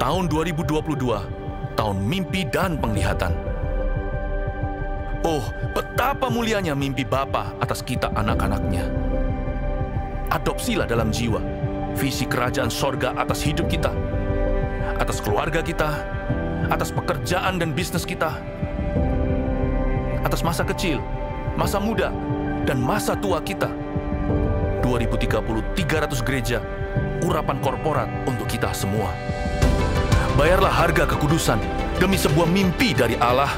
Tahun 2022, tahun mimpi dan penglihatan. Oh, betapa mulianya mimpi Bapa atas kita anak-anaknya. Adopsilah dalam jiwa visi kerajaan sorga atas hidup kita, atas keluarga kita, atas pekerjaan dan bisnis kita, atas masa kecil, masa muda, dan masa tua kita. 2030, 300 gereja, urapan korporat untuk kita semua. Bayarlah harga kekudusan demi sebuah mimpi dari Allah.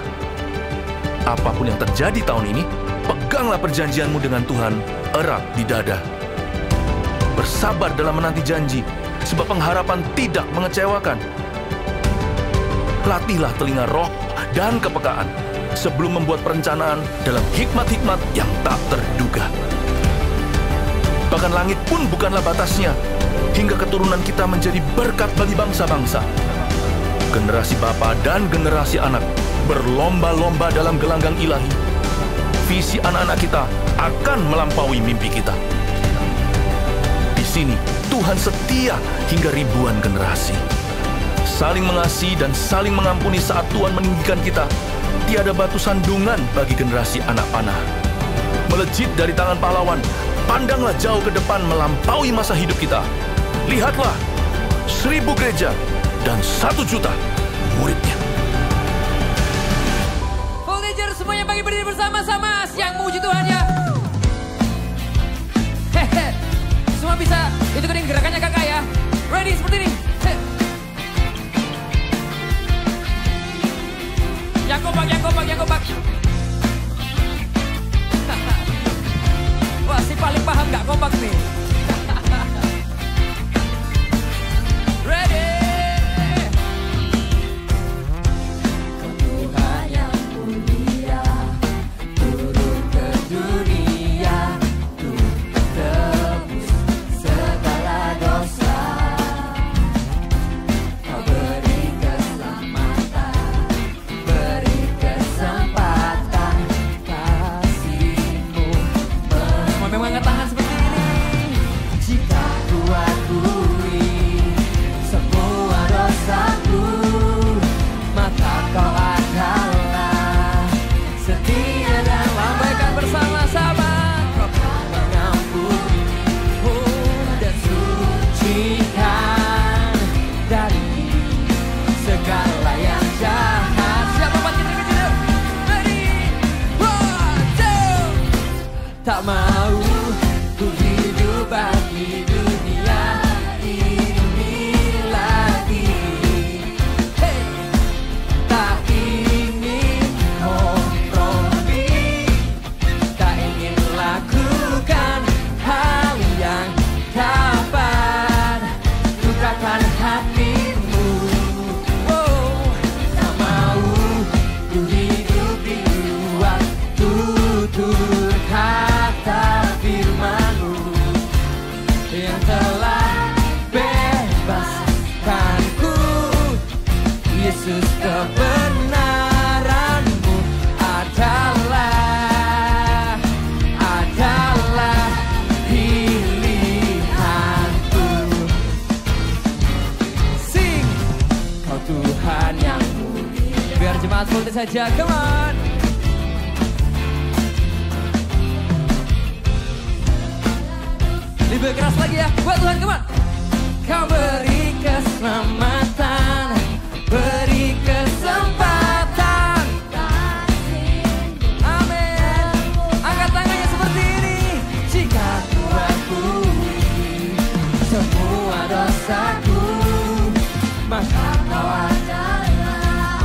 Apapun yang terjadi tahun ini, peganglah perjanjianmu dengan Tuhan erat di dada. Bersabar dalam menanti janji, sebab pengharapan tidak mengecewakan. Latihlah telinga roh dan kepekaan sebelum membuat perencanaan dalam hikmat-hikmat yang tak terduga. Bahkan langit pun bukanlah batasnya, hingga keturunan kita menjadi berkat bagi bangsa-bangsa. Generasi bapa dan generasi anak berlomba-lomba dalam gelanggang ilahi. Visi anak-anak kita akan melampaui mimpi kita. Di sini, Tuhan setia hingga ribuan generasi. Saling mengasihi dan saling mengampuni saat Tuhan meninggikan kita. Tiada batu sandungan bagi generasi anak panah. Melejit dari tangan pahlawan, pandanglah jauh ke depan melampaui masa hidup kita. Lihatlah, 1000 gereja dan 1 juta muridnya. Voltager semuanya bagi berdiri bersama-sama yang memuji Tuhan ya. Hehe. Semua bisa ikutin gerakannya kakak ya. Ready seperti ini. Yang kompak, yang kompak, yang kompak. Wah, si paling paham gak kompak nih. Ready. Tuhan yang mulia turun ke dunia untuk tebus segala dosa. Kau beri keselamatan, beri kesempatan kasih-Mu. Semua memang angkat tangan seperti ini. Jika ku akui semua dosaku, maka Kau adalah setia dan Lambaikan bersama-sama. Kau akan mengampuni dan sucikan dari segala yang jahat. Siapa empat kita kecil? Ready. 1, 2. Tak mau ku hidup bagi dunia ini lagi. Hey. Tak ingin kompromi, tak ingin lakukan hal yang dapat lukakan hatimu. Oh, tak mau ku hidup di luar tutur kata firman-Mu yang telah bebaskanku. Yesus, kebenaran-Mu adalah pilihanku. Sing. Kau Tuhan yang mulia. Biar jemaat full saja, come on. Lebih keras lagi ya, buat Tuhan, come on. Kau beri keselamatan, beri kesempatan. Amin. Angkat tangannya seperti ini. Jika ku akui semua dosaku, maka Kau adalah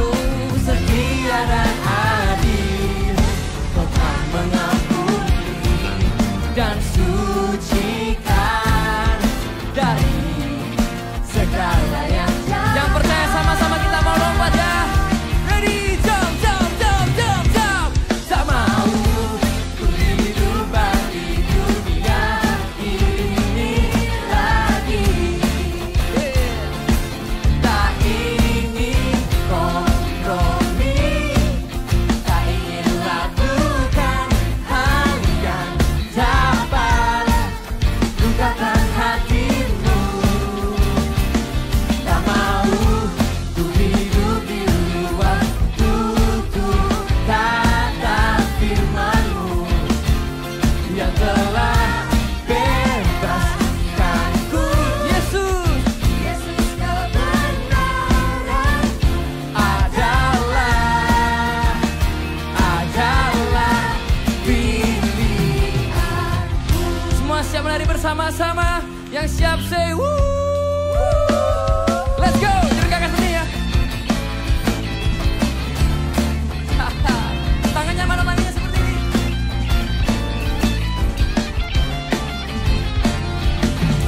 setia dan adil. Kau akan mengampuni dan sucikan dari segala yang jahat. menari bersama-sama. Yang siap say woo. Let's go. Diregangkan seperti ya. Tangannya mana tangannya seperti ini.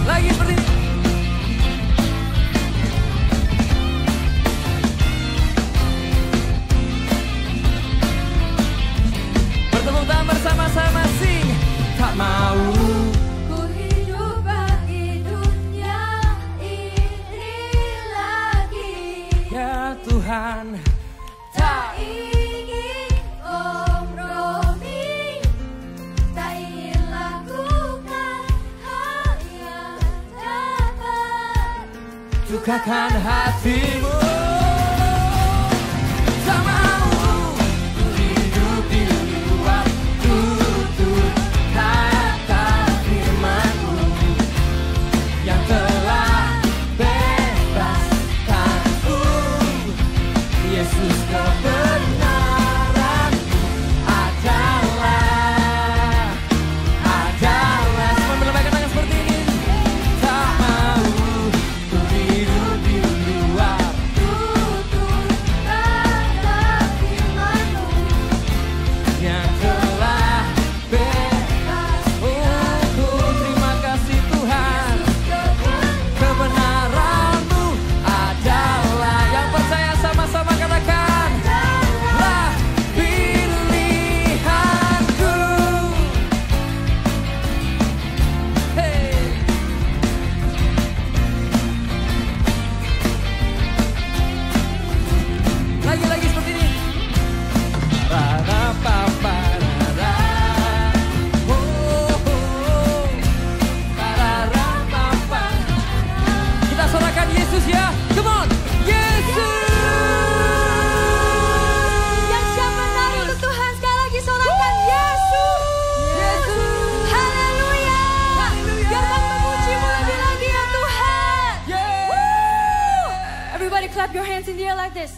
Lagi seperti ini. Bertepuk tangan bersama-sama sing. Tak mau ku hidup bagi dunia ini lagi. ya Tuhan. Tak ingin kompromi, tak ingin lakukan hal yang dapat Dukakan hatimu. Tak mau ku hidup di luar tutur kata firman-Mu yang telah bebaskanku. Yesus kebenaran-Mu adalah semua melambaikan tangan seperti ini. Tak mau Ku hidup di luar tutur kata firman-Mu yang telah bebas. terima kasih Tuhan. Kebenaran-Mu adalah yang percaya sama-sama katakan lah pilihanku. Hey. Lagi seperti ini. Ra-ra-pa-pa-ra-ra. Oh. Ra-ra-ra-pa-pa. Kita sorakan Yesus ya. Come on. Yesus. Yang siap menari untuk Tuhan sekali lagi sorakan Yesus. Yesus. Haleluya. Biarkan memuji-Mu lebih lagi ya Tuhan. Yeah. Everybody clap your hands in the air like this.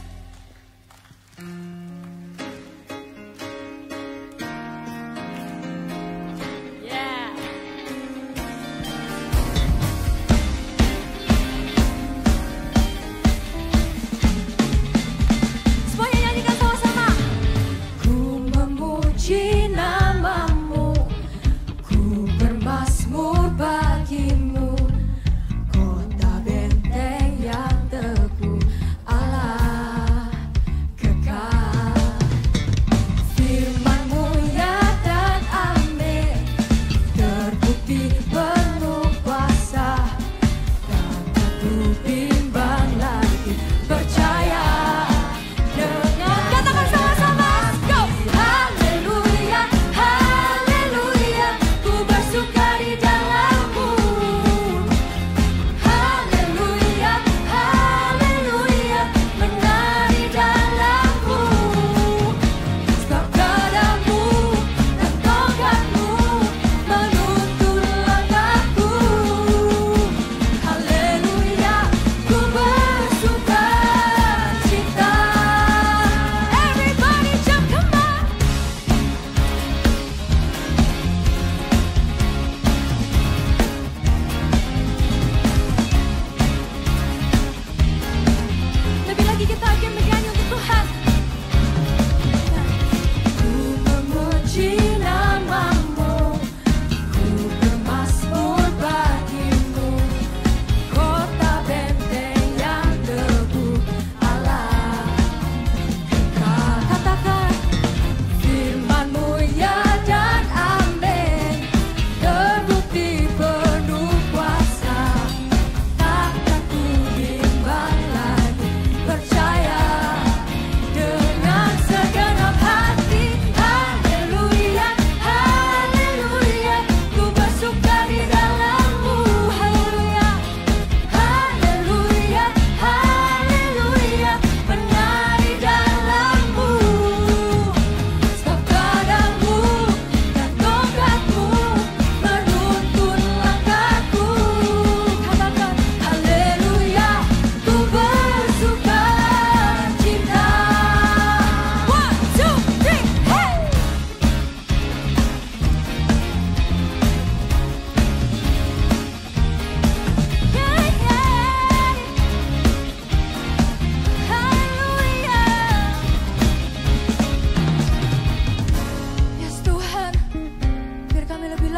Yeah. Semuanya nyanyikan sama-sama. Ku memuji nama-Mu, ku bermazmur bagi-Mu, kota benteng yang teguh Allah.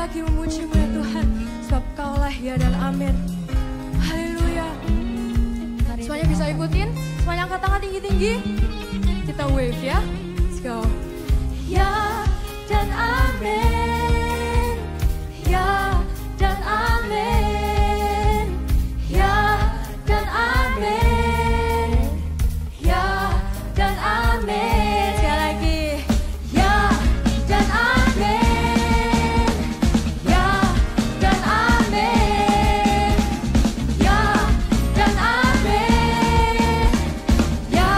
lagi memuji-Mu ya Tuhan, sebab Kaulah ya dan amin. Haleluya. Semuanya bisa ikutin, semuanya angkat tangan tinggi-tinggi. Kita wave ya, let's go. Ya dan amin, ya dan amin, ya dan amin, ya dan amin. Sekali lagi, ya dan amin, ya dan amin, ya dan amin, ya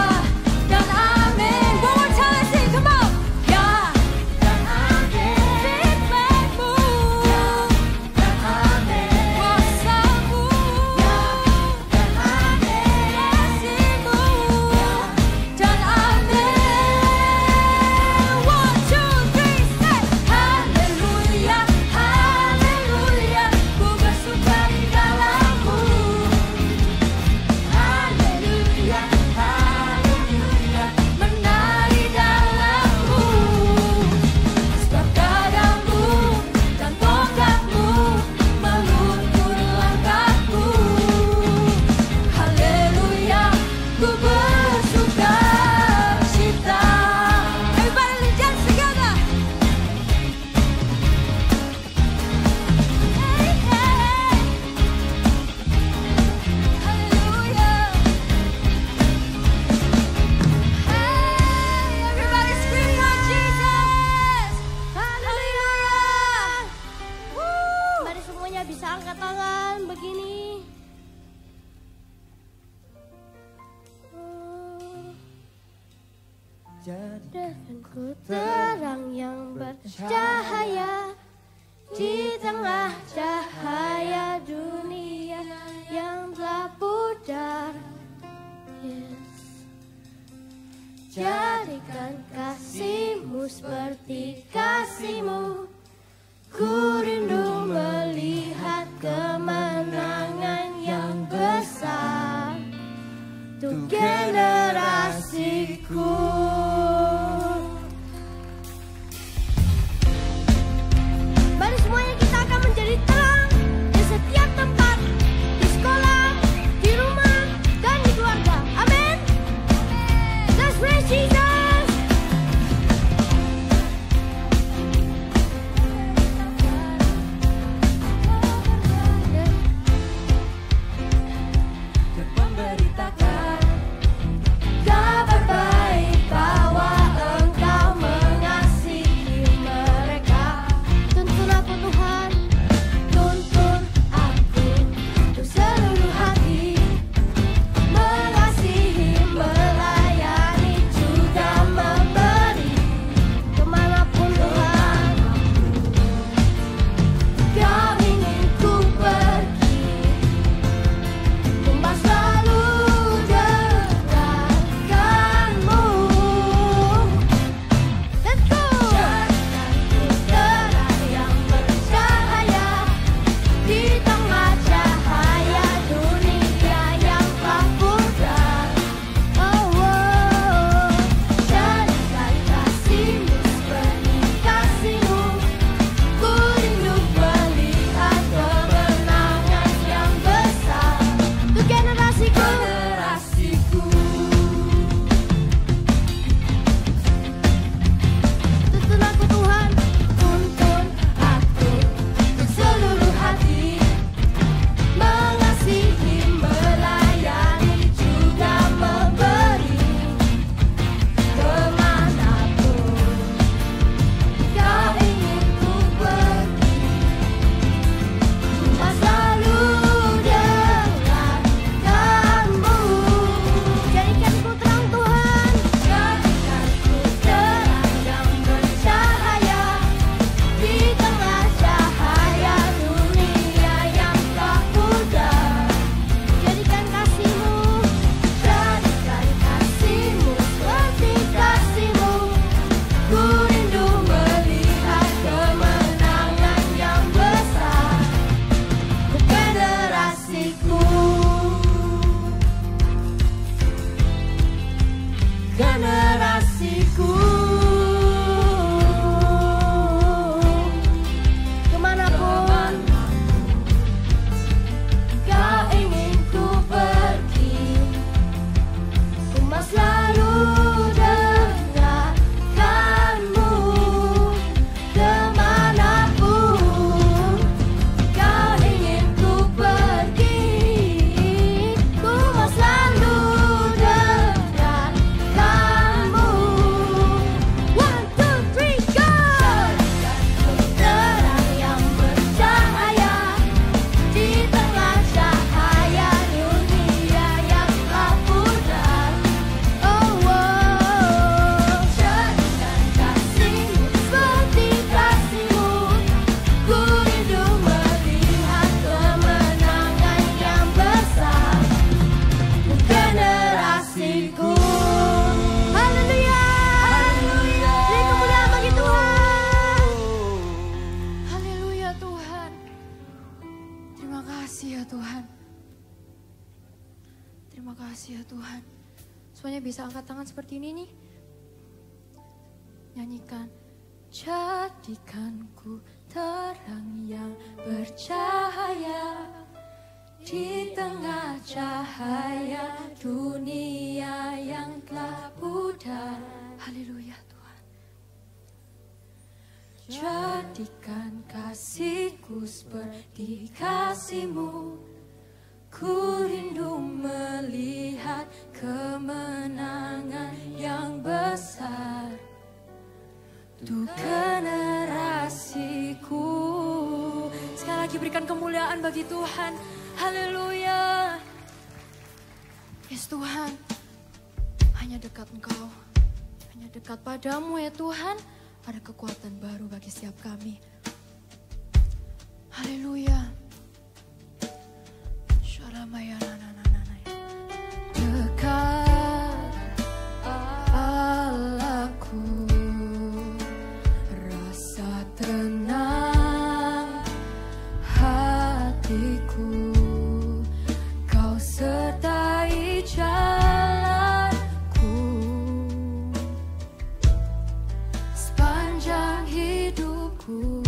dan amin. One more time, let's sing, come on. Ya dan amin, firman-Mu, ya dan amin, kuasa-Mu, ya dan amin, kasih-Mu, ya dan amin. One, two, three, say haleluya, haleluya, ku bersuka di dalam-Mu. Haleluya, haleluya, menari dalam-Mu. Sebab gadamu dan tongkatmu meluntur langkahku. Haleluya, ku bersuka cita. Everybody lift hands together. Hey, hey. Haleluya. Hey, everybody scream for Jesus. Haleluya. Mari semuanya bisa angkat tangan begini. Denganku terang yang bercahaya di tengah cahaya dunia yang telah pudar. Yes. Jadikan kasih-Mu seperti kasih-Mu. Ku rindu melihat kemenangan yang besar untuk generasiku. Mari semuanya kita akan menjadi terang di setiap tempat, di sekolah, di rumah, dan di keluarga. Amin. Let's praise Jesus. kasih ya Tuhan. Terima kasih ya Tuhan. Semuanya bisa angkat tangan seperti ini nih. Nyanyikan. Jadikanku terang yang bercahaya di tengah cahaya dunia yang telah pudar. Haleluya Tuhan. Jadikan kasihku seperti kasih-Mu. Ku rindu melihat kemenangan yang besar untuk generasiku. Sekali lagi berikan kemuliaan bagi Tuhan. Haleluya. Yes Tuhan, hanya dekat Engkau, hanya dekat padamu ya Tuhan. Ada kekuatan baru bagi setiap kami. Haleluya. Dekat Allahku, rasa tenang hatiku. Kau sertai jalanku sepanjang hidupku.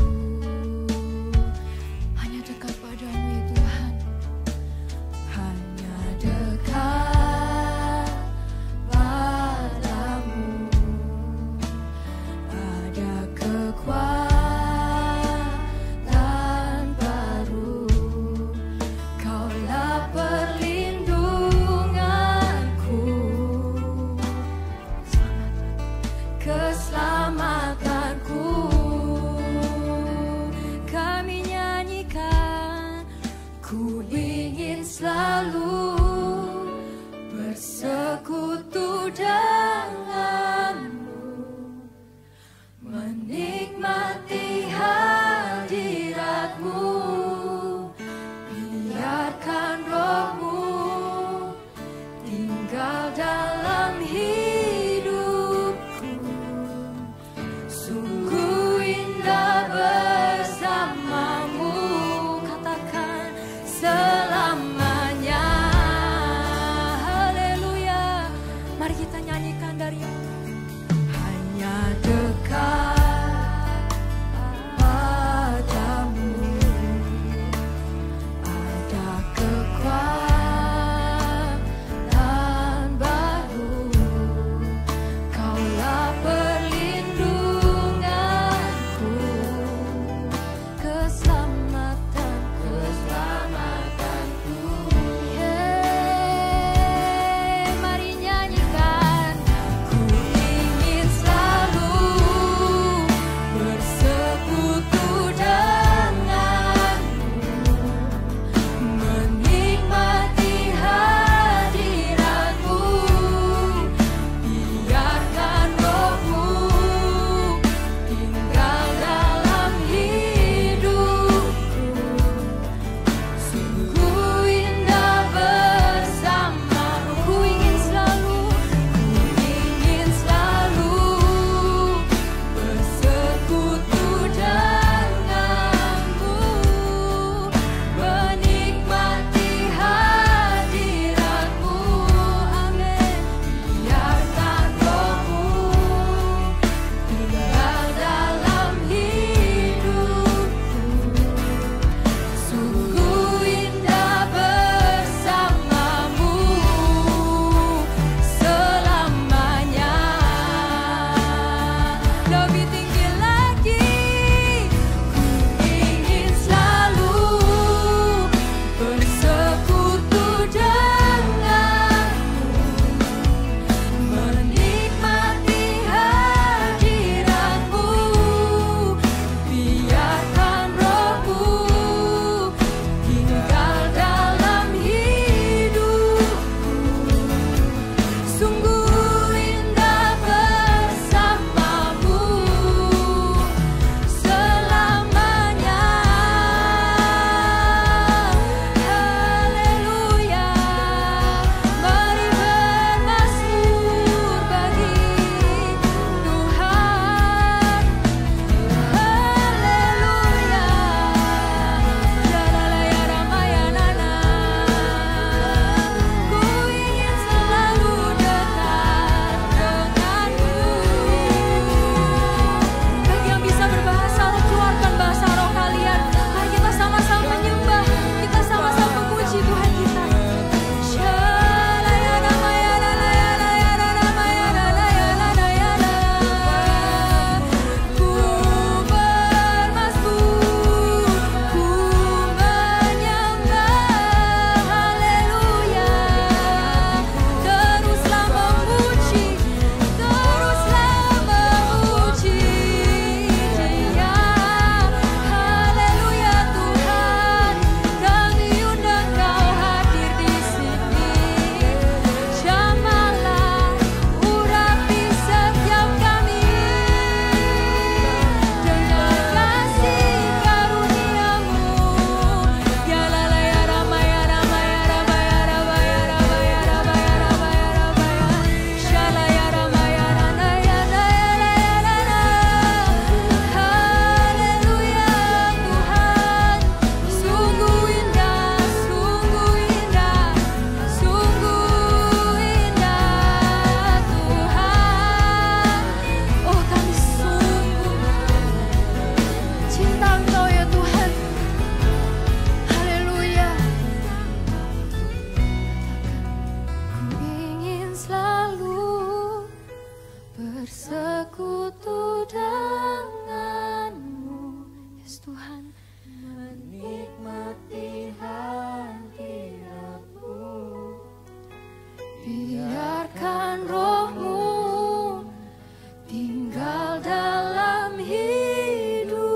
Yes Tuhan. Menikmati hadirat-Mu, Biarkan roh-Mu tinggal dalam hidupku.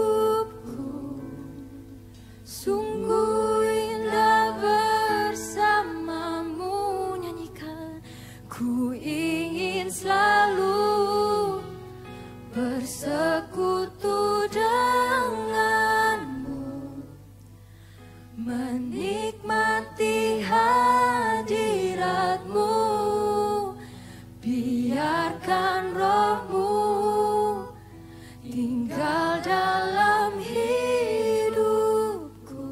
Sungguh indah bersama-Mu. Nyanyikan. Ku ingin selalu bersekutu denganmu, menikmati hadirat-Mu. Biarkan roh-Mu tinggal dalam hidupku.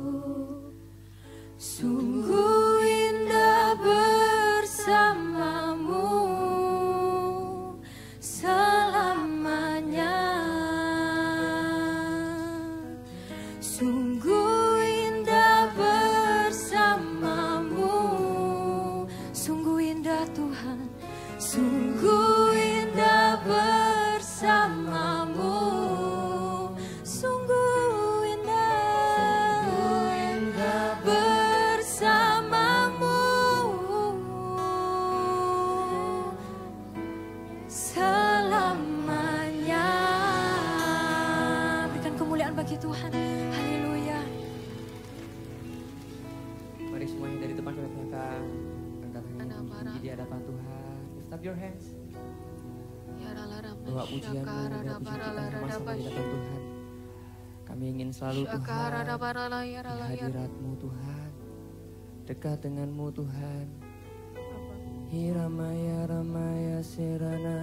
Sungguh indah bersama-Mu selamanya. Sungguh indah bersama-Mu. Sungguh indah Tuhan. Sungguh indah bersama-Mu. Sungguh indah bersama-Mu selamanya. Berikan kemuliaan bagi Tuhan. Haleluya. Mari semuanya dari depan ke belakang. Angkat tangan di hadapan Tuhan. Lift up your hands. Bawa pujian kita sama-sama di hadapan Tuhan. Kami ingin selalu Tuhan di hadirat-Mu Tuhan, dekat dengan-Mu Tuhan. Hiramaya ramaya serana.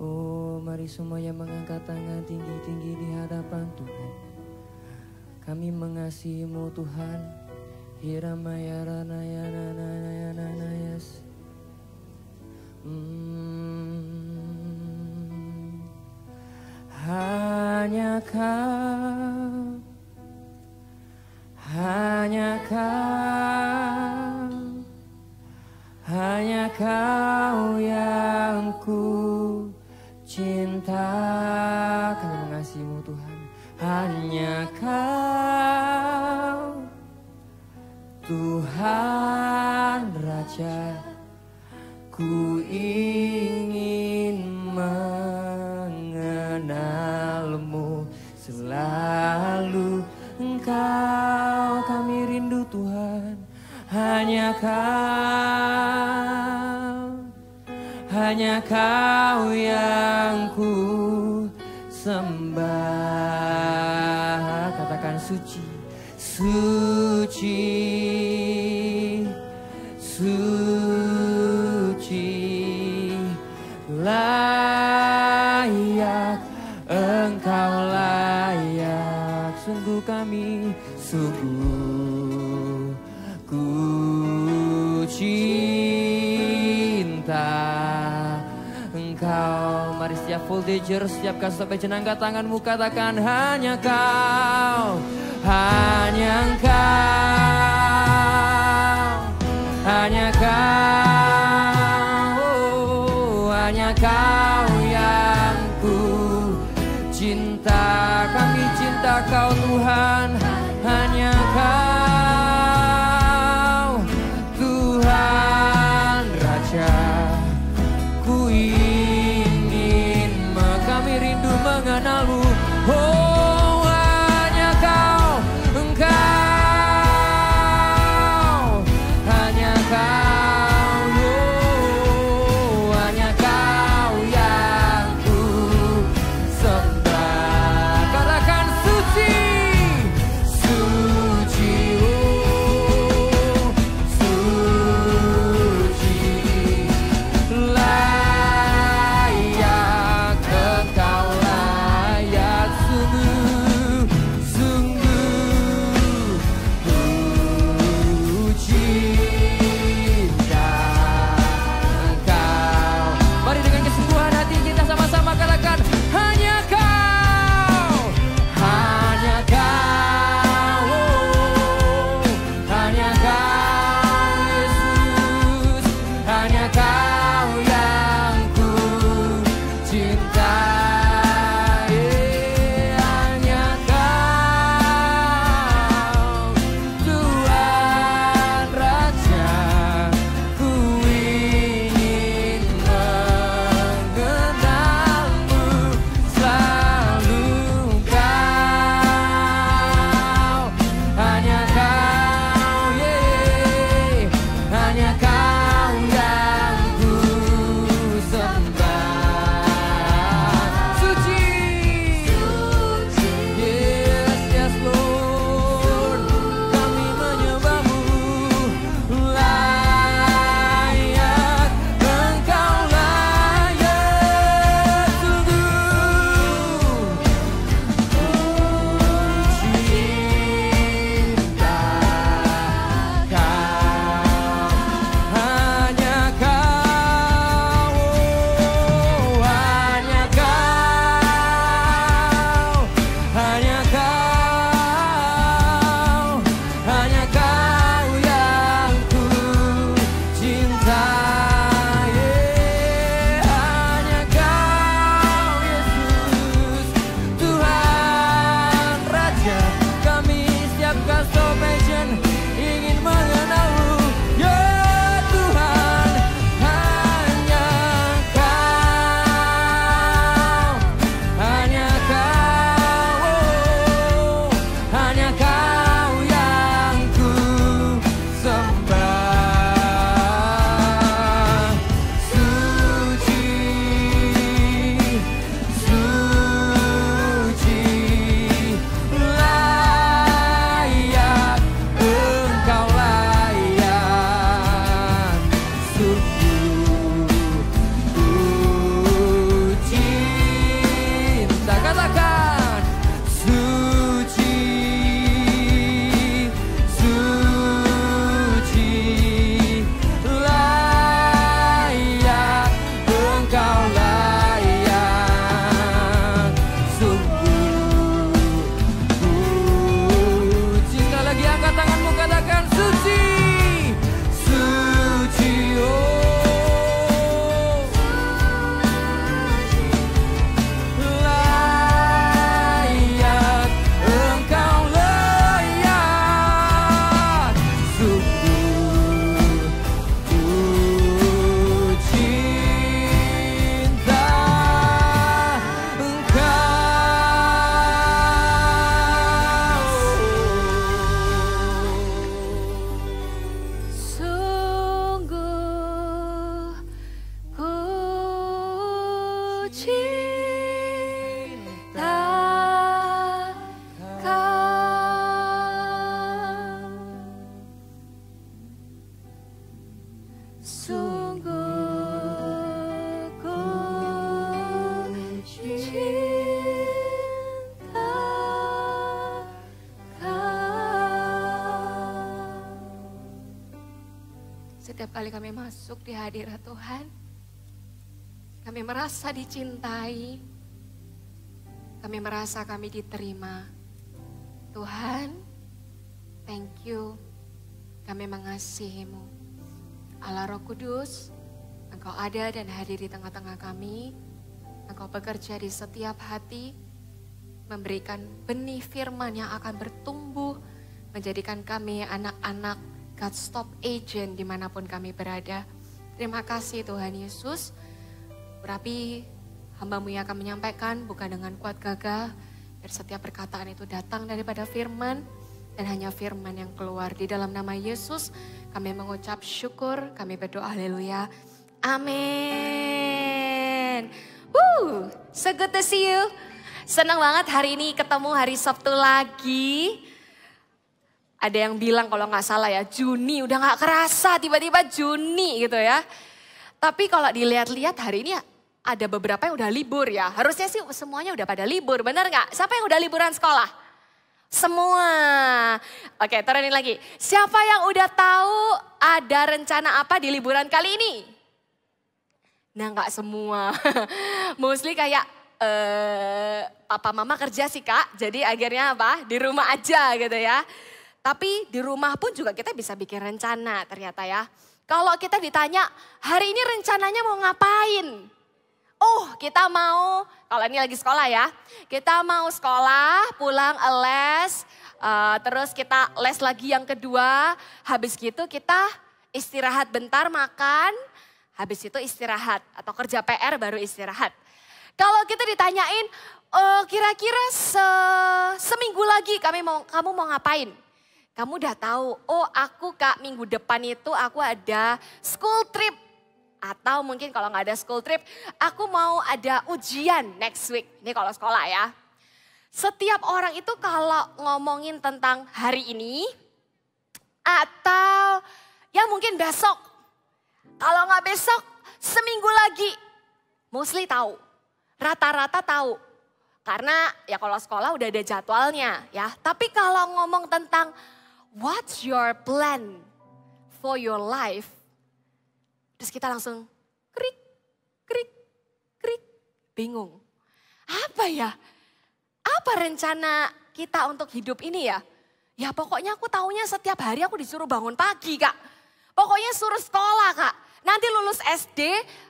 Oh, mari semuanya mengangkat tangan tinggi-tinggi di hadapan Tuhan. Kami mengasihi-Mu Tuhan. Hiramaya ranaya nanaya nanayas. Hanya Kau, hanya Kau, hanya Kau yang ku cinta. Kami mengasihi-Mu Tuhan. Hanya Kau, Tuhan Raja. Ku ingin mengenal-Mu selalu. Engkau kami rindu Tuhan. Hanya Kau yang ku sembah. Katakan suci, suci, suci, layak, Engkau layak. Sungguh kami, sungguh ku cinta Engkau. Mari setiap voltager, setiap kasih sampai jenangkan tanganmu, katakan hanya Kau, hanya Engkau, hanya Kau, hanya Kau yang ku cinta. Kami cinta Kau Tuhan. Hanya Kau, Tuhan Raja. Ku ingin, kami rindu mengenal-Mu. Oh, hanya Kau, Engkau, hanya Kau, oh, hanya Kau yang ku sembah. Katakan suci, suci. Setiap kali kami masuk di hadirat Tuhan, kami merasa dicintai, kami merasa kami diterima. Tuhan, thank you, kami mengasihi-Mu. Allah Roh Kudus, Engkau ada dan hadir di tengah-tengah kami. Engkau bekerja di setiap hati, memberikan benih firman yang akan bertumbuh, menjadikan kami anak-anak God Stop Agent dimanapun kami berada. Terima kasih Tuhan Yesus. Berapi hamba-Mu yang akan menyampaikan bukan dengan kuat gagah, biar setiap perkataan itu datang daripada firman, dan hanya firman yang keluar. Di dalam nama Yesus kami mengucap syukur, kami berdoa haleluya. Amin. So good to see you. Senang banget hari ini ketemu hari Sabtu lagi. Ada yang bilang kalau nggak salah ya, Juni udah nggak kerasa, tiba-tiba Juni gitu ya. Tapi kalau dilihat-lihat hari ini ada beberapa yang udah libur ya. Harusnya sih semuanya udah pada libur, bener nggak? Siapa yang udah liburan sekolah? Semua. Oke, turunin lagi. Siapa yang udah tahu ada rencana apa di liburan kali ini? Nah, nggak semua. Mostly kayak papa mama kerja sih Kak. Jadi akhirnya apa? Di rumah aja gitu ya. Tapi di rumah pun juga kita bisa bikin rencana ternyata ya. Kalau kita ditanya, hari ini rencananya mau ngapain? Oh, kita mau, kalau ini lagi sekolah ya, kita mau sekolah, pulang les, terus kita les lagi yang kedua, habis gitu kita istirahat bentar makan, habis itu istirahat atau kerja PR baru istirahat. Kalau kita ditanyain, kira-kira seminggu lagi kamu mau ngapain? Kamu udah tahu, oh aku Kak minggu depan itu aku ada school trip. Atau mungkin kalau nggak ada school trip, aku mau ada ujian next week. Ini kalau sekolah ya. Setiap orang itu kalau ngomongin tentang hari ini, atau ya mungkin besok. Kalau nggak besok, seminggu lagi. Mostly tahu, rata-rata tahu. Karena ya kalau sekolah udah ada jadwalnya ya. Tapi kalau ngomong tentang what's your plan for your life? Terus kita langsung krik, krik, krik, bingung. Apa ya? Apa rencana kita untuk hidup ini ya? Ya pokoknya aku taunya setiap hari aku disuruh bangun pagi Kak. Pokoknya suruh sekolah Kak. Nanti lulus SD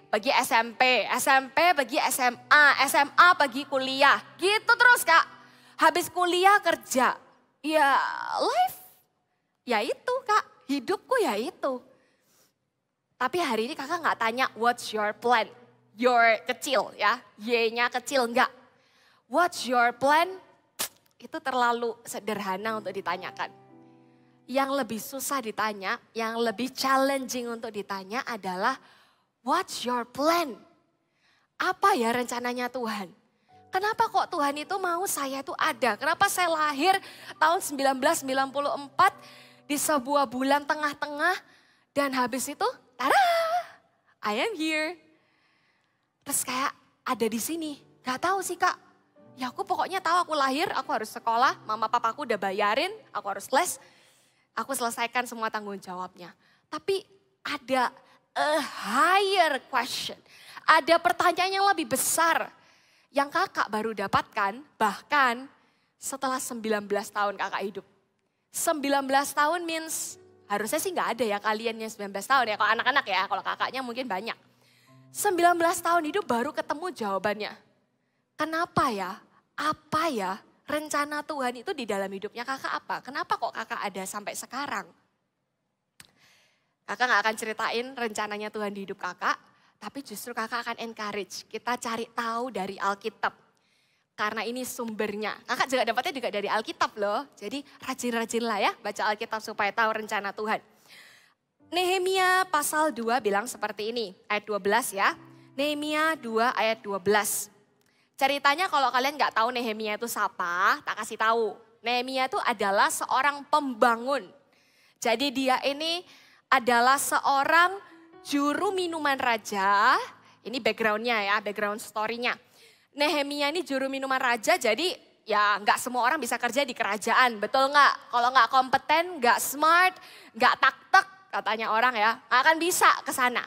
bagi SMP, SMP bagi SMA, SMA bagi kuliah. Gitu terus Kak. Habis kuliah kerja. Ya life, ya itu Kak. Hidupku ya itu. Tapi hari ini kakak nggak tanya what's your plan. Your kecil ya, Y-nya kecil enggak. What's your plan? Itu terlalu sederhana untuk ditanyakan. Yang lebih susah ditanya, yang lebih challenging untuk ditanya adalah what's your plan? Apa ya rencananya Tuhan? Kenapa kok Tuhan itu mau saya itu ada? Kenapa saya lahir tahun 1994 di sebuah bulan tengah-tengah dan habis itu tada, I am here. Terus kayak ada di sini. Gak tahu sih Kak. Ya aku pokoknya tahu aku lahir, aku harus sekolah. Mama papaku udah bayarin, aku harus les. Aku selesaikan semua tanggung jawabnya. Tapi ada a higher question. Ada pertanyaan yang lebih besar. Yang kakak baru dapatkan bahkan setelah 19 tahun kakak hidup. 19 tahun means harusnya sih nggak ada ya kalian yang 19 tahun ya. Kalau anak-anak ya, kalau kakaknya mungkin banyak. 19 tahun hidup baru ketemu jawabannya. Kenapa ya? Apa ya? Rencana Tuhan itu di dalam hidupnya kakak apa? Kenapa kok kakak ada sampai sekarang? Kakak nggak akan ceritain rencananya Tuhan di hidup kakak. Tapi justru kakak akan encourage. Kita cari tahu dari Alkitab. Karena ini sumbernya. Kakak juga dapatnya juga dari Alkitab loh. Jadi rajin-rajinlah ya baca Alkitab supaya tahu rencana Tuhan. Nehemia pasal 2 bilang seperti ini. Ayat 12 ya. Nehemia 2 ayat 12. Ceritanya kalau kalian nggak tahu Nehemia itu siapa, tak kasih tahu. Nehemia itu adalah seorang pembangun. Jadi dia ini adalah seorang juru minuman raja. Ini backgroundnya ya, background story-nya. Nehemia ini juru minuman raja, jadi ya nggak semua orang bisa kerja di kerajaan, betul nggak? Kalau nggak kompeten, nggak smart, nggak taktek, katanya orang ya, nggak akan bisa ke sana.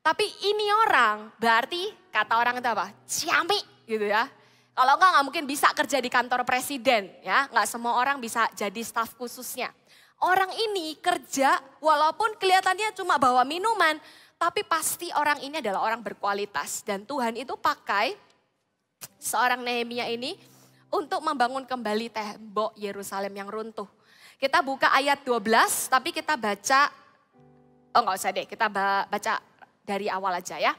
Tapi ini orang berarti kata orang itu apa? Ciamik gitu ya. Kalau nggak mungkin bisa kerja di kantor presiden ya. Nggak semua orang bisa jadi staf khususnya. Orang ini kerja walaupun kelihatannya cuma bawa minuman. Tapi pasti orang ini adalah orang berkualitas. Dan Tuhan itu pakai seorang Nehemia ini untuk membangun kembali tembok Yerusalem yang runtuh. Kita buka ayat 12 tapi kita baca, nggak usah deh, kita baca dari awal aja ya.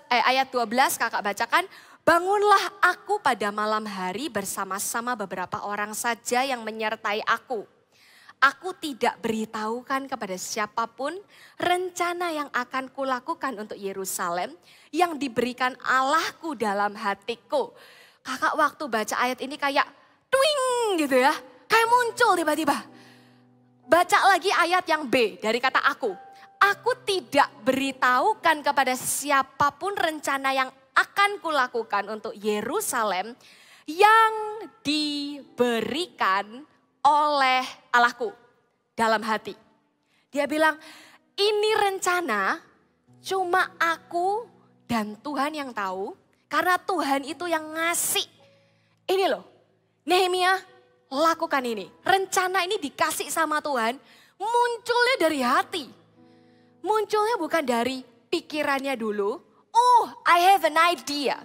Ayat 12 kakak bacakan. Bangunlah aku pada malam hari bersama-sama beberapa orang saja yang menyertai aku. Aku tidak beritahukan kepada siapapun rencana yang akan kulakukan untuk Yerusalem yang diberikan Allahku dalam hatiku. Kakak waktu baca ayat ini kayak twing gitu ya. Kayak muncul tiba-tiba. Baca lagi ayat yang B dari kata aku. Aku tidak beritahukan kepada siapapun rencana yang akan kulakukan untuk Yerusalem yang diberikan oleh Allahku dalam hati. Dia bilang, ini rencana cuma aku dan Tuhan yang tahu. Karena Tuhan itu yang ngasih. Ini loh, Nehemia lakukan ini. Rencana ini dikasih sama Tuhan, munculnya dari hati. Munculnya bukan dari pikirannya dulu. Oh, I have an idea.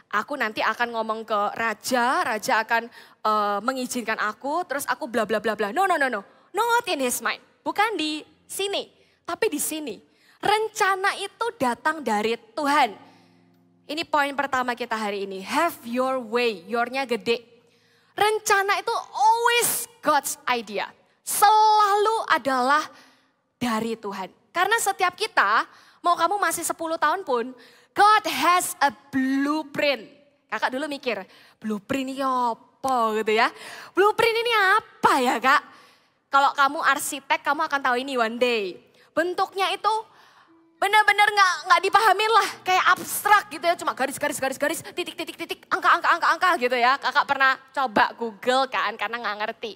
Aku nanti akan ngomong ke raja akan mengizinkan aku, terus aku bla bla bla bla. No. Not in his mind. Bukan di sini, tapi di sini. Rencana itu datang dari Tuhan. Ini poin pertama kita hari ini. Have your way, your-nya gede. Rencana itu always God's idea. Selalu adalah dari Tuhan. Karena setiap kita, mau kamu masih 10 tahun pun, God has a blueprint. Kakak dulu mikir, blueprint ini apa gitu ya. Blueprint ini apa ya kak? Kalau kamu arsitek, kamu akan tahu ini one day. Bentuknya itu benar-benar nggak dipahamin lah. Kayak abstrak gitu ya, cuma garis, titik, angka gitu ya. Kakak pernah coba Google kan, karena nggak ngerti.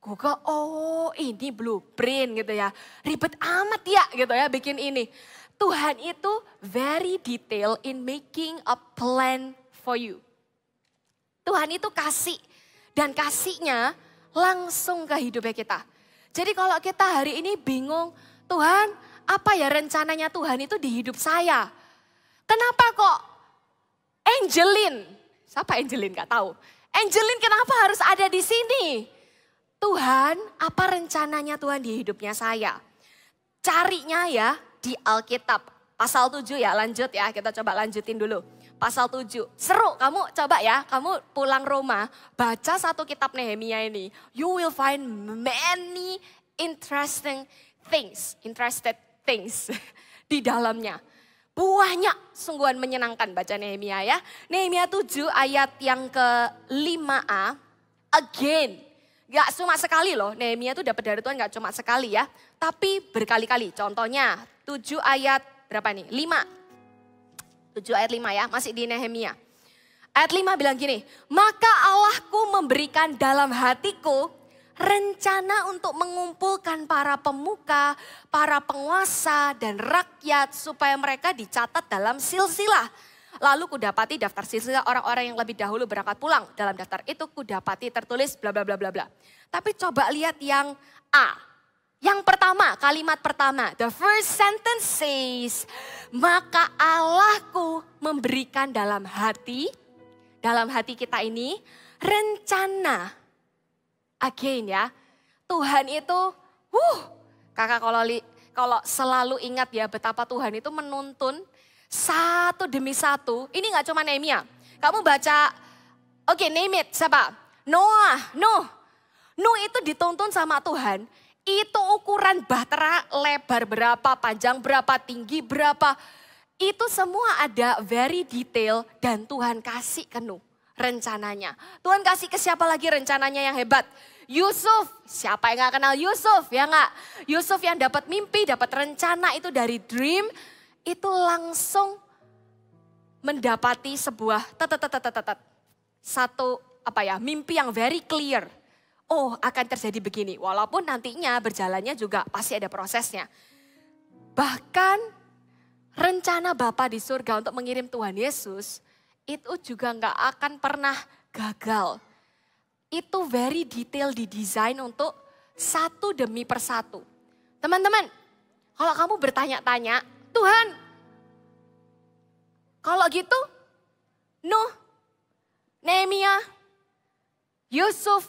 Google, oh ini blueprint gitu ya. Ribet amat ya gitu ya bikin ini. Tuhan itu very detail in making a plan for you. Tuhan itu kasih dan kasihnya langsung ke hidupnya kita. Jadi kalau kita hari ini bingung, Tuhan apa ya rencananya Tuhan itu di hidup saya? Kenapa kok Angelin? Siapa Angelin? Gak tahu. Angelin kenapa harus ada di sini? Tuhan, apa rencananya Tuhan di hidupnya saya? Carinya ya di Alkitab. Pasal 7 ya, lanjut ya. Kita coba lanjutin dulu. Pasal 7. Seru, kamu coba ya. Kamu pulang rumah, baca satu kitab Nehemia ini. You will find many interested things di dalamnya. Banyak sungguhan menyenangkan baca Nehemia ya. Nehemia 7 ayat yang ke-5a. Again. Gak cuma sekali loh, Nehemia itu dapat dari Tuhan gak cuma sekali ya. Tapi berkali-kali, contohnya 7 ayat berapa nih? 5. 7 ayat 5 ya, masih di Nehemia. Ayat 5 bilang gini, maka Allahku memberikan dalam hatiku rencana untuk mengumpulkan para pemuka, para penguasa dan rakyat supaya mereka dicatat dalam silsilah. Lalu kudapati daftar silsilah orang-orang yang lebih dahulu berangkat pulang. Dalam daftar itu kudapati tertulis bla bla bla bla bla. Tapi coba lihat yang A. Yang pertama, kalimat pertama. The first sentence says, maka Allahku memberikan dalam hati kita ini rencana. Again ya, Tuhan itu, kakak kalau selalu ingat ya betapa Tuhan itu menuntun satu demi satu. Ini gak cuma Nehemia. Kamu baca, name it, siapa? Noah, Nuh itu dituntun sama Tuhan. Itu ukuran bahtera lebar berapa, panjang berapa, tinggi berapa. Itu semua ada very detail dan Tuhan kasih ke Nuh rencananya. Tuhan kasih ke siapa lagi rencananya yang hebat? Yusuf, siapa yang gak kenal Yusuf ya gak? Yusuf yang dapat mimpi, dapat rencana itu dari dream. Itu langsung mendapati sebuah satu mimpi yang very clear. oh akan terjadi begini. Walaupun nantinya berjalannya juga pasti ada prosesnya. Bahkan rencana Bapa di surga untuk mengirim Tuhan Yesus itu juga nggak akan pernah gagal. Itu very detail didesain untuk satu demi persatu. Teman-teman, kalau kamu bertanya-tanya, Tuhan, kalau gitu, Nuh, Nehemia, Yusuf,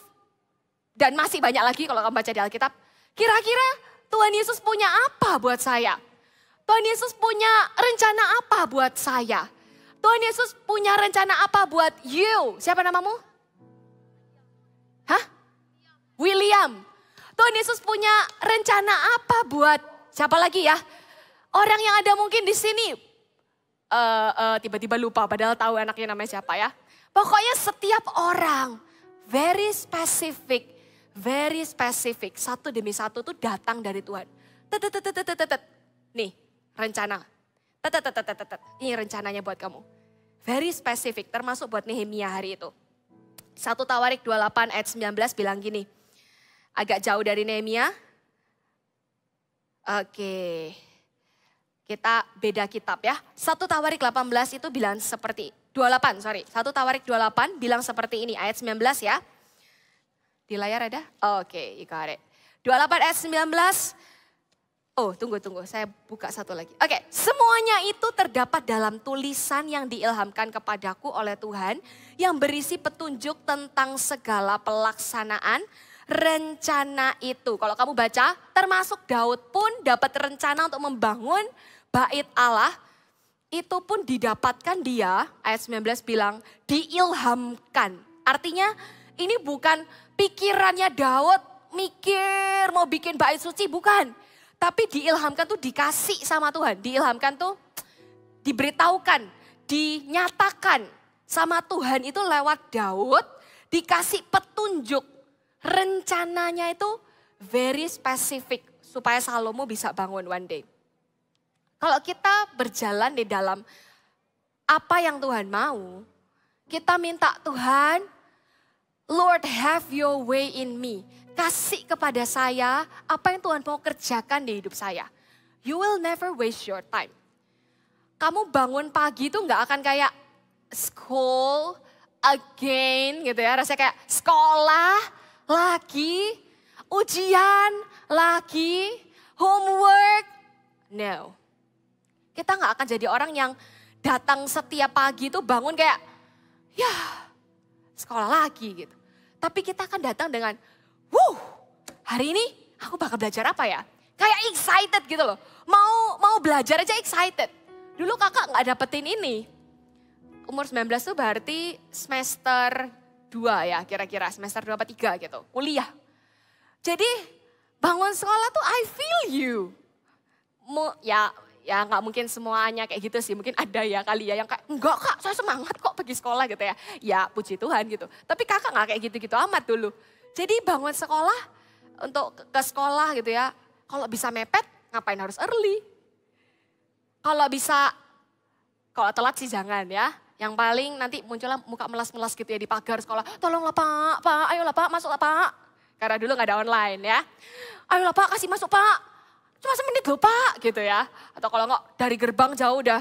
dan masih banyak lagi kalau kamu baca di Alkitab. Kira-kira Tuhan Yesus punya apa buat saya? Tuhan Yesus punya rencana apa buat saya? Tuhan Yesus punya rencana apa buat you? Siapa namamu? Hah? William. Tuhan Yesus punya rencana apa buat siapa lagi ya? Orang yang ada mungkin di sini. Tiba-tiba lupa padahal tahu anaknya namanya siapa ya. Pokoknya setiap orang very specific. Satu demi satu tuh datang dari Tuhan. Nih rencana. Ini rencananya buat kamu. Very specific termasuk buat Nehemia hari itu. 1 Tawarik 28 ayat 19 bilang gini. Agak jauh dari Nehemia. Oke. Kita beda kitab ya. 1 Tawarik 18 itu bilang seperti 28, sorry. 1 Tawarik 28 bilang seperti ini ayat 19 ya. Di layar ada? Oke, you got it. 28 ayat 19. Oh, tunggu. Saya buka satu lagi. Oke, semuanya itu terdapat dalam tulisan yang diilhamkan kepadaku oleh Tuhan yang berisi petunjuk tentang segala pelaksanaan rencana itu. Kalau kamu baca, termasuk Daud pun dapat rencana untuk membangun bait Allah. Itu pun didapatkan dia, ayat 19 bilang, diilhamkan. Artinya ini bukan pikirannya Daud mikir mau bikin bait suci, bukan. Tapi diilhamkan tuh dikasih sama Tuhan. Diilhamkan tuh diberitahukan, dinyatakan sama Tuhan itu lewat Daud. Dikasih petunjuk. Rencananya itu very specific supaya Salomo bisa bangun one day. Kalau kita berjalan di dalam apa yang Tuhan mau, kita minta Tuhan, Lord have your way in me. Kasih kepada saya apa yang Tuhan mau kerjakan di hidup saya. You will never waste your time. Kamu bangun pagi itu gak akan kayak school again gitu ya. Rasanya kayak sekolah lagi, ujian lagi, homework. No. Kita gak akan jadi orang yang datang setiap pagi itu bangun kayak, ya sekolah lagi gitu. Tapi kita akan datang dengan, hari ini aku bakal belajar apa ya? Kayak excited gitu loh. Mau belajar aja excited. Dulu kakak gak dapetin ini. Umur 19 tuh berarti semester 2 ya kira-kira. Semester 2 apa 3 gitu. Kuliah. Jadi bangun sekolah tuh I feel you. Ya gak mungkin semuanya kayak gitu sih. Mungkin ada ya kali ya yang kayak enggak kak saya semangat kok pergi sekolah gitu ya. Ya puji Tuhan gitu. Tapi kakak gak kayak gitu-gitu amat dulu. Jadi bangun sekolah untuk ke sekolah gitu ya. Kalau bisa mepet ngapain harus early. Kalau telat sih jangan ya. Yang paling nanti munculnya muka melas-melas gitu ya di pagar sekolah. Tolonglah pak, ayolah pak, masuklah pak. Karena dulu gak ada online ya. Ayolah pak, kasih masuk pak. Cuma semenit loh pak, gitu ya. Atau kalau enggak dari gerbang jauh udah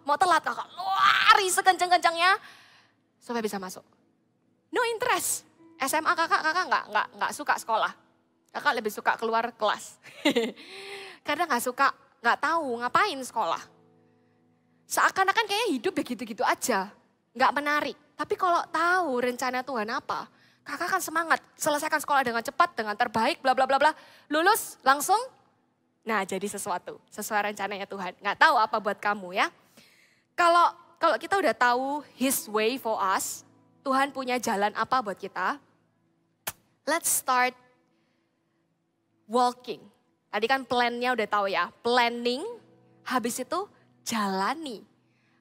mau telat kakak lari sekencang-kencangnya. Supaya bisa masuk. No interest. SMA kakak nggak suka sekolah. Kakak lebih suka keluar kelas. Karena nggak tahu ngapain sekolah. Seakan-akan kayaknya hidup begitu-gitu aja. Nggak menarik. Tapi kalau tahu rencana Tuhan apa, kakak kan semangat. Selesaikan sekolah dengan cepat, dengan terbaik, bla bla bla bla. Lulus langsung, nah jadi sesuatu. Sesuai rencananya Tuhan. Nggak tahu apa buat kamu ya. Kalau kita udah tahu His way for us, Tuhan punya jalan apa buat kita, let's start walking. Tadi kan plan-nya udah tahu ya, planning, habis itu jalani.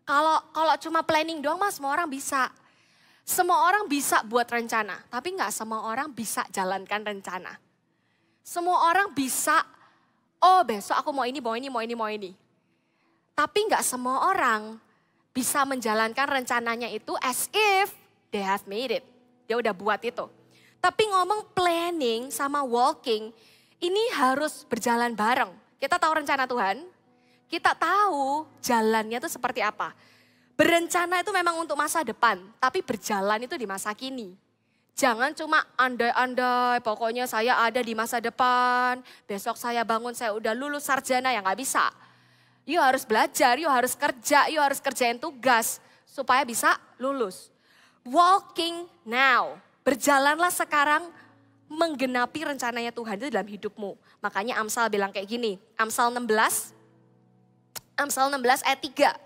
Kalau cuma planning doang mah semua orang bisa. Semua orang bisa buat rencana, tapi nggak semua orang bisa jalankan rencana. Semua orang bisa, oh besok aku mau ini. Tapi nggak semua orang bisa menjalankan rencananya itu as if they have made it. Dia udah buat itu. Tapi ngomong planning sama walking, ini harus berjalan bareng. Kita tahu rencana Tuhan, kita tahu jalannya itu seperti apa. Berencana itu memang untuk masa depan, tapi berjalan itu di masa kini. Jangan cuma andai-andai, pokoknya saya ada di masa depan, besok saya bangun, saya udah lulus sarjana, ya nggak bisa. You harus belajar, you harus kerja, you harus kerjain tugas supaya bisa lulus. Walking now, berjalanlah sekarang menggenapi rencananya Tuhan itu dalam hidupmu. Makanya Amsal bilang kayak gini, Amsal 16 ayat 3.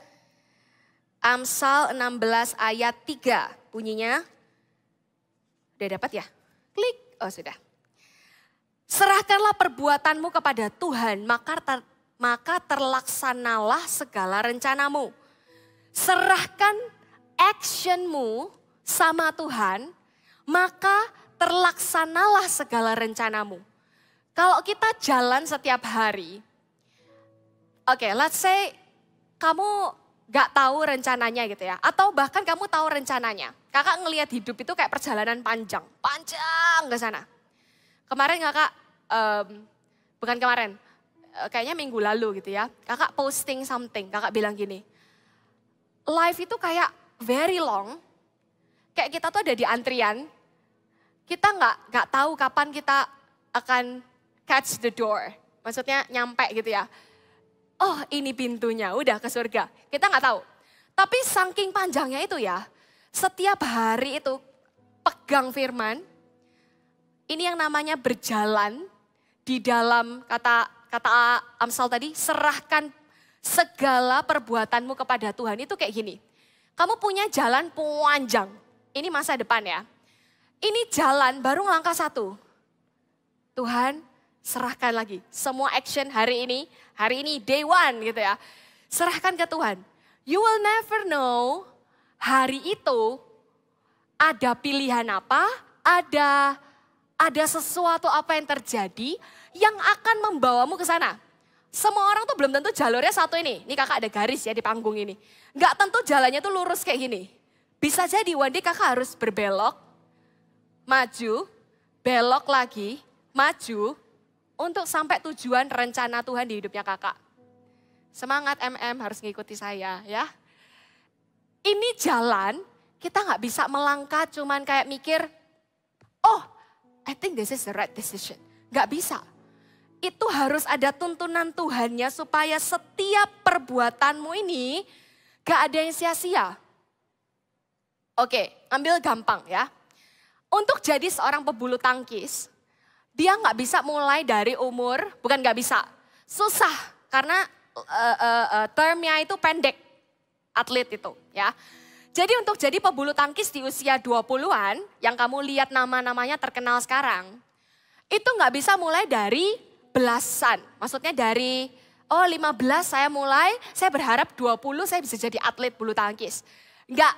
Amsal 16 ayat 3 bunyinya. Udah dapat ya? Klik, oh sudah. Serahkanlah perbuatanmu kepada Tuhan, maka terlaksanalah segala rencanamu. Serahkan actionmu sama Tuhan, maka terlaksanalah segala rencanamu. Kalau kita jalan setiap hari, oke, let's say kamu gak tahu rencananya gitu ya. Atau bahkan kamu tahu rencananya. Kakak ngelihat hidup itu kayak perjalanan panjang ke sana. Kemarin kakak, bukan kemarin, kayaknya minggu lalu gitu ya. Kakak posting something, kakak bilang gini, life itu kayak very long, kayak kita tuh ada di antrian, kita nggak tahu kapan kita akan catch the door. Maksudnya nyampe gitu ya. Oh ini pintunya, udah ke surga. Kita nggak tahu. Tapi saking panjangnya itu ya, setiap hari itu pegang firman. Ini yang namanya berjalan di dalam kata Amsal tadi, serahkan segala perbuatanmu kepada Tuhan. Itu kayak gini, kamu punya jalan panjang, ini masa depan ya. Ini jalan baru langkah 1. Tuhan serahkan lagi semua action hari ini day 1 gitu ya. Serahkan ke Tuhan. You will never know hari itu ada pilihan apa, ada sesuatu apa yang terjadi yang akan membawamu ke sana. Semua orang tuh belum tentu jalurnya satu ini. Ini kakak ada garis ya di panggung ini. Nggak tentu jalannya tuh lurus kayak gini. Bisa jadi one day kakak harus berbelok, maju, belok lagi, maju, untuk sampai tujuan rencana Tuhan di hidupnya kakak. Semangat MM, harus ngikuti saya ya. Ini jalan, kita nggak bisa melangkah cuman kayak mikir, oh I think this is the right decision. Nggak bisa. Itu harus ada tuntunan Tuhannya supaya setiap perbuatanmu ini gak ada yang sia-sia. Oke, ambil gampang ya. Untuk jadi seorang pebulu tangkis, dia nggak bisa mulai dari umur, bukan nggak bisa, susah karena termnya itu pendek, atlet itu ya. Jadi untuk jadi pebulu tangkis di usia 20-an, yang kamu lihat nama-namanya terkenal sekarang, itu nggak bisa mulai dari belasan. Maksudnya dari 15 saya mulai, saya berharap 20 saya bisa jadi atlet bulu tangkis. Nggak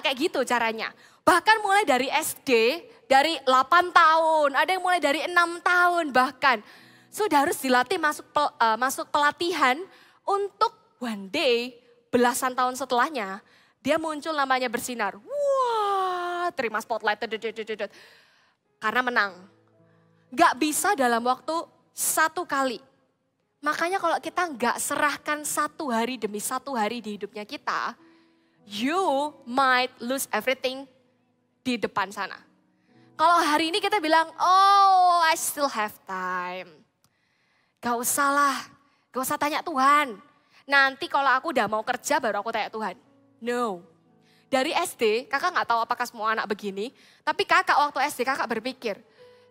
kayak gitu caranya. Bahkan mulai dari SD, dari 8 tahun, ada yang mulai dari 6 tahun bahkan. Sudah harus dilatih masuk pelatihan untuk one day, belasan tahun setelahnya, dia muncul namanya bersinar. Wah, terima spotlight. Karena menang. Gak bisa dalam waktu 1 kali. Makanya kalau kita gak serahkan 1 hari demi 1 hari di hidupnya kita, you might lose everything di depan sana. Kalau hari ini kita bilang, oh I still have time. Gak usah lah, gak usah tanya Tuhan. Nanti kalau aku udah mau kerja baru aku tanya Tuhan. No. Dari SD, kakak gak tahu apakah semua anak begini. Tapi kakak waktu SD kakak berpikir,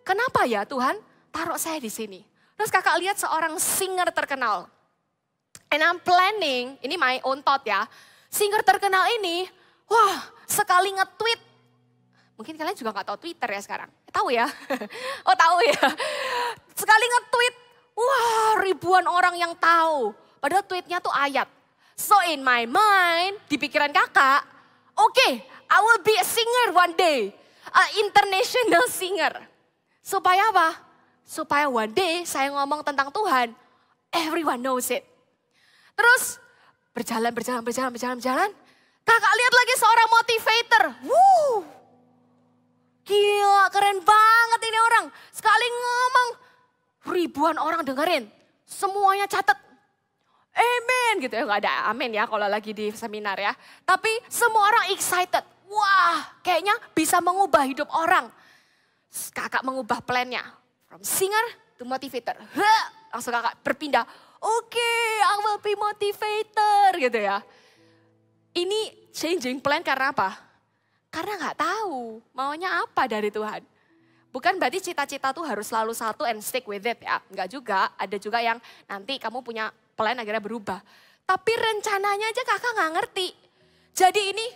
kenapa ya Tuhan taruh saya di sini? Terus kakak lihat seorang singer terkenal. And I'm planning, ini my own thought ya. Singer terkenal ini, wah sekali nge-tweet. Mungkin kalian juga gak tahu Twitter ya sekarang. Tahu ya? Oh tahu ya. Sekali nge-tweet, wah ribuan orang yang tahu. Padahal tweetnya tuh ayat. So in my mind, di pikiran kakak, okay, I will be a singer one day. An international singer. Supaya apa? Supaya one day saya ngomong tentang Tuhan, everyone knows it. Terus berjalan. Kakak lihat lagi seorang motivator. Gila keren banget. ribuan orang dengerin. Semuanya catat. Amen gitu ya, gak ada amin ya kalau lagi di seminar ya. Tapi semua orang excited. Wah, kayaknya bisa mengubah hidup orang. Kakak mengubah plannya. From singer to motivator. Langsung kakak berpindah. Oke, I will be motivator gitu ya. Ini changing plan karena apa? Karena gak tahu maunya apa dari Tuhan. Bukan berarti cita-cita tuh harus selalu satu and stick with it ya. Enggak juga, ada juga yang nanti kamu punya plan akhirnya berubah. Tapi rencananya aja kakak gak ngerti. Jadi ini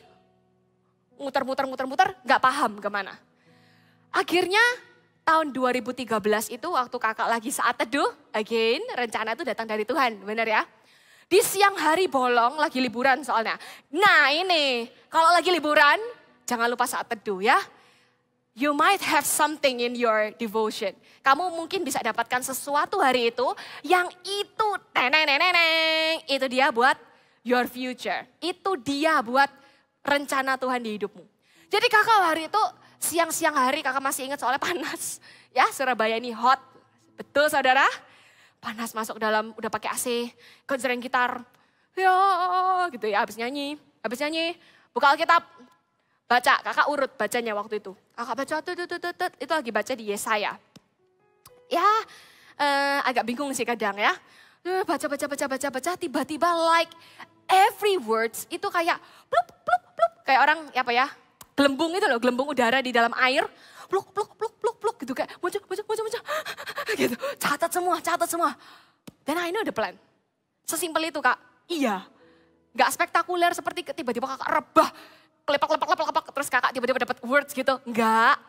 muter-muter gak paham kemana. Akhirnya tahun 2013 itu waktu kakak lagi saat teduh, again rencana itu datang dari Tuhan, benar ya? Di siang hari bolong, lagi liburan soalnya. Nah ini, kalau lagi liburan, jangan lupa saat teduh ya. You might have something in your devotion. Kamu mungkin bisa dapatkan sesuatu hari itu, yang itu, itu dia buat your future. Itu dia buat rencana Tuhan di hidupmu. Jadi kakak hari itu, siang-siang hari kakak masih ingat soalnya panas. Ya Surabaya ini hot, betul saudara? Panas masuk dalam, udah pakai AC, konsereng gitar. Ya gitu ya, habis nyanyi, buka Alkitab. Baca, kakak urut bacanya waktu itu. Kakak baca, itu lagi baca di Yesaya. Ya agak bingung sih kadang ya. Baca, tiba-tiba like every words itu kayak plup, plup, plup. Kayak orang apa ya, gelembung itu loh, gelembung udara di dalam air. Pluk, pluk, pluk, pluk, pluk gitu kayak muncul. Gitu, catat semua. Dan I know the plan. Sesimpel itu kak, iya. Gak spektakuler seperti tiba-tiba kakak rebah. Kelepak, terus kakak tiba-tiba dapat words gitu. Enggak,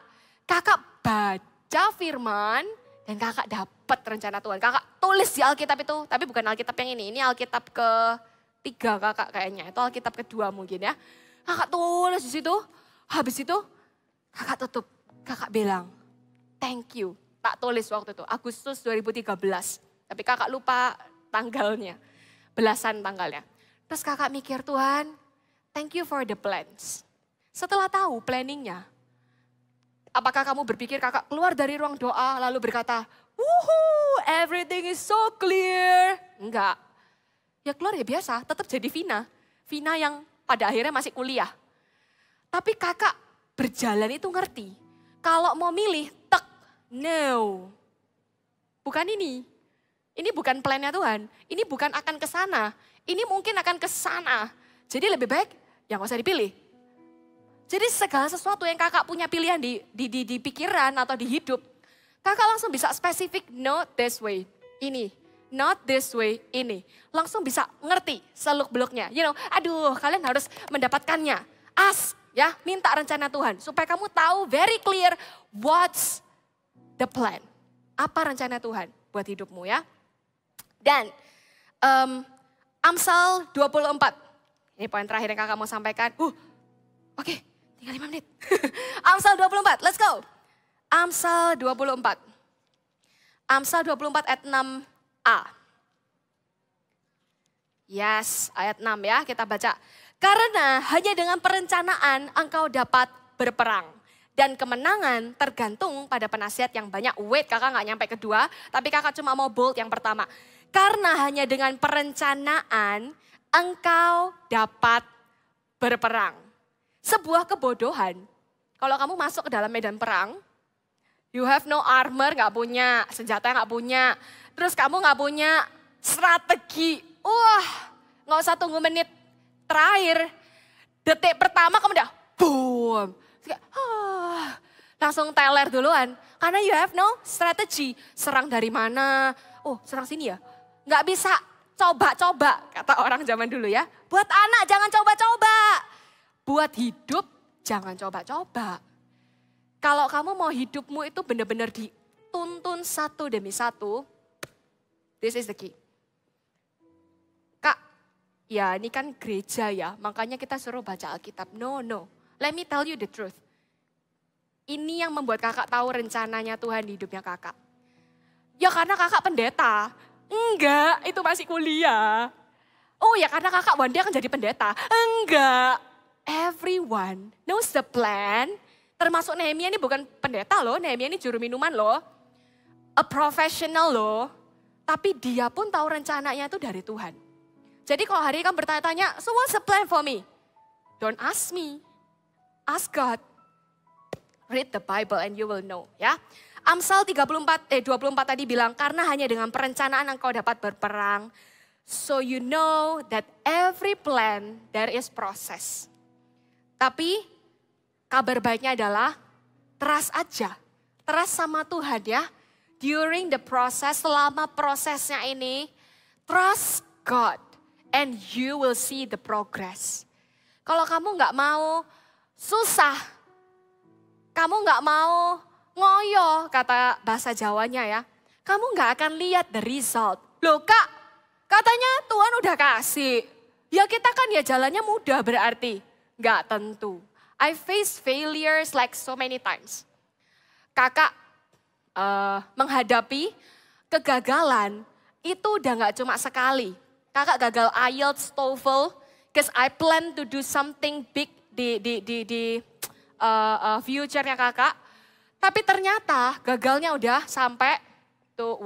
kakak baca firman dan kakak dapat rencana Tuhan. Kakak tulis di Alkitab itu, tapi bukan Alkitab yang ini Alkitab ketiga kakak kayaknya. Itu Alkitab kedua mungkin ya. Kakak tulis di situ, habis itu kakak tutup. Kakak bilang, thank you. Tak tulis waktu itu, Agustus 2013. Tapi kakak lupa tanggalnya, belasan tanggalnya. Terus kakak mikir, Tuhan, thank you for the plans. Setelah tahu planningnya, apakah kamu berpikir kakak keluar dari ruang doa lalu berkata, woohoo, everything is so clear. Enggak. Ya keluar ya biasa, tetap jadi Vina. Vina yang pada akhirnya masih kuliah. Tapi kakak berjalan itu ngerti. Kalau mau milih, no. Bukan ini. Ini bukan plannya Tuhan. Ini bukan akan ke sana. Ini mungkin akan ke sana. Jadi lebih baik yang gak usah dipilih. Jadi segala sesuatu yang kakak punya pilihan di pikiran atau di hidup, kakak langsung bisa spesifik, not this way, ini. Not this way, ini. Langsung bisa ngerti seluk-beluknya. You know, aduh kalian harus mendapatkannya. Ask, ya, minta rencana Tuhan. Supaya kamu tahu very clear what's the plan. Apa rencana Tuhan buat hidupmu ya. Dan Amsal 24. Ini poin terakhir yang kakak mau sampaikan. Oke, tinggal 5 menit. Amsal 24, let's go. Amsal 24. Amsal 24 ayat 6a. Yes, ayat 6 ya, kita baca. Karena hanya dengan perencanaan engkau dapat berperang. Dan kemenangan tergantung pada penasihat yang banyak. Wait, kakak gak nyampe kedua, tapi kakak cuma mau bold yang pertama. Karena hanya dengan perencanaan engkau dapat berperang. Sebuah kebodohan. Kalau kamu masuk ke dalam medan perang, you have no armor, gak punya, senjata gak punya. Terus kamu gak punya strategi. Gak usah tunggu menit terakhir. Detik pertama kamu udah boom. Langsung teler duluan. Karena you have no strategy. Serang dari mana? Serang sini ya? Gak bisa coba-coba, kata orang zaman dulu ya. Buat anak jangan coba-coba. Buat hidup jangan coba-coba. Kalau kamu mau hidupmu itu benar-benar dituntun satu demi satu, this is the key. Kak, ya ini kan gereja ya, makanya kita suruh baca Alkitab. No. Let me tell you the truth. Ini yang membuat kakak tahu rencananya Tuhan di hidupnya kakak. Ya karena kakak pendeta. Enggak, itu masih kuliah. Ya karena kakak one day akan jadi pendeta. Enggak. Everyone knows the plan. Termasuk Nehemia ini bukan pendeta loh. Nehemia ini juru minuman loh. a professional loh. Tapi dia pun tahu rencananya itu dari Tuhan. Jadi kalau hari ini kamu bertanya-tanya, so what's the plan for me? Don't ask me, ask God. Read the Bible and you will know ya. Amsal 24 tadi bilang, karena hanya dengan perencanaan engkau dapat berperang. So you know that every plan there is process. Tapi kabar baiknya adalah trust aja. Trust sama Tuhan ya. During the process, selama prosesnya ini, trust God and you will see the progress. Kalau kamu nggak mau susah, kamu nggak mau ngoyo, kata bahasa Jawanya ya, kamu nggak akan lihat the result. Loh Kak, katanya Tuhan udah kasih. Ya kita kan ya jalannya mudah berarti. Nggak tentu. I face failures like so many times. Kakak menghadapi kegagalan itu udah nggak cuma sekali. Kakak gagal IELTS, TOEFL, because I plan to do something big di future-nya kakak. Tapi ternyata gagalnya udah sampai tuh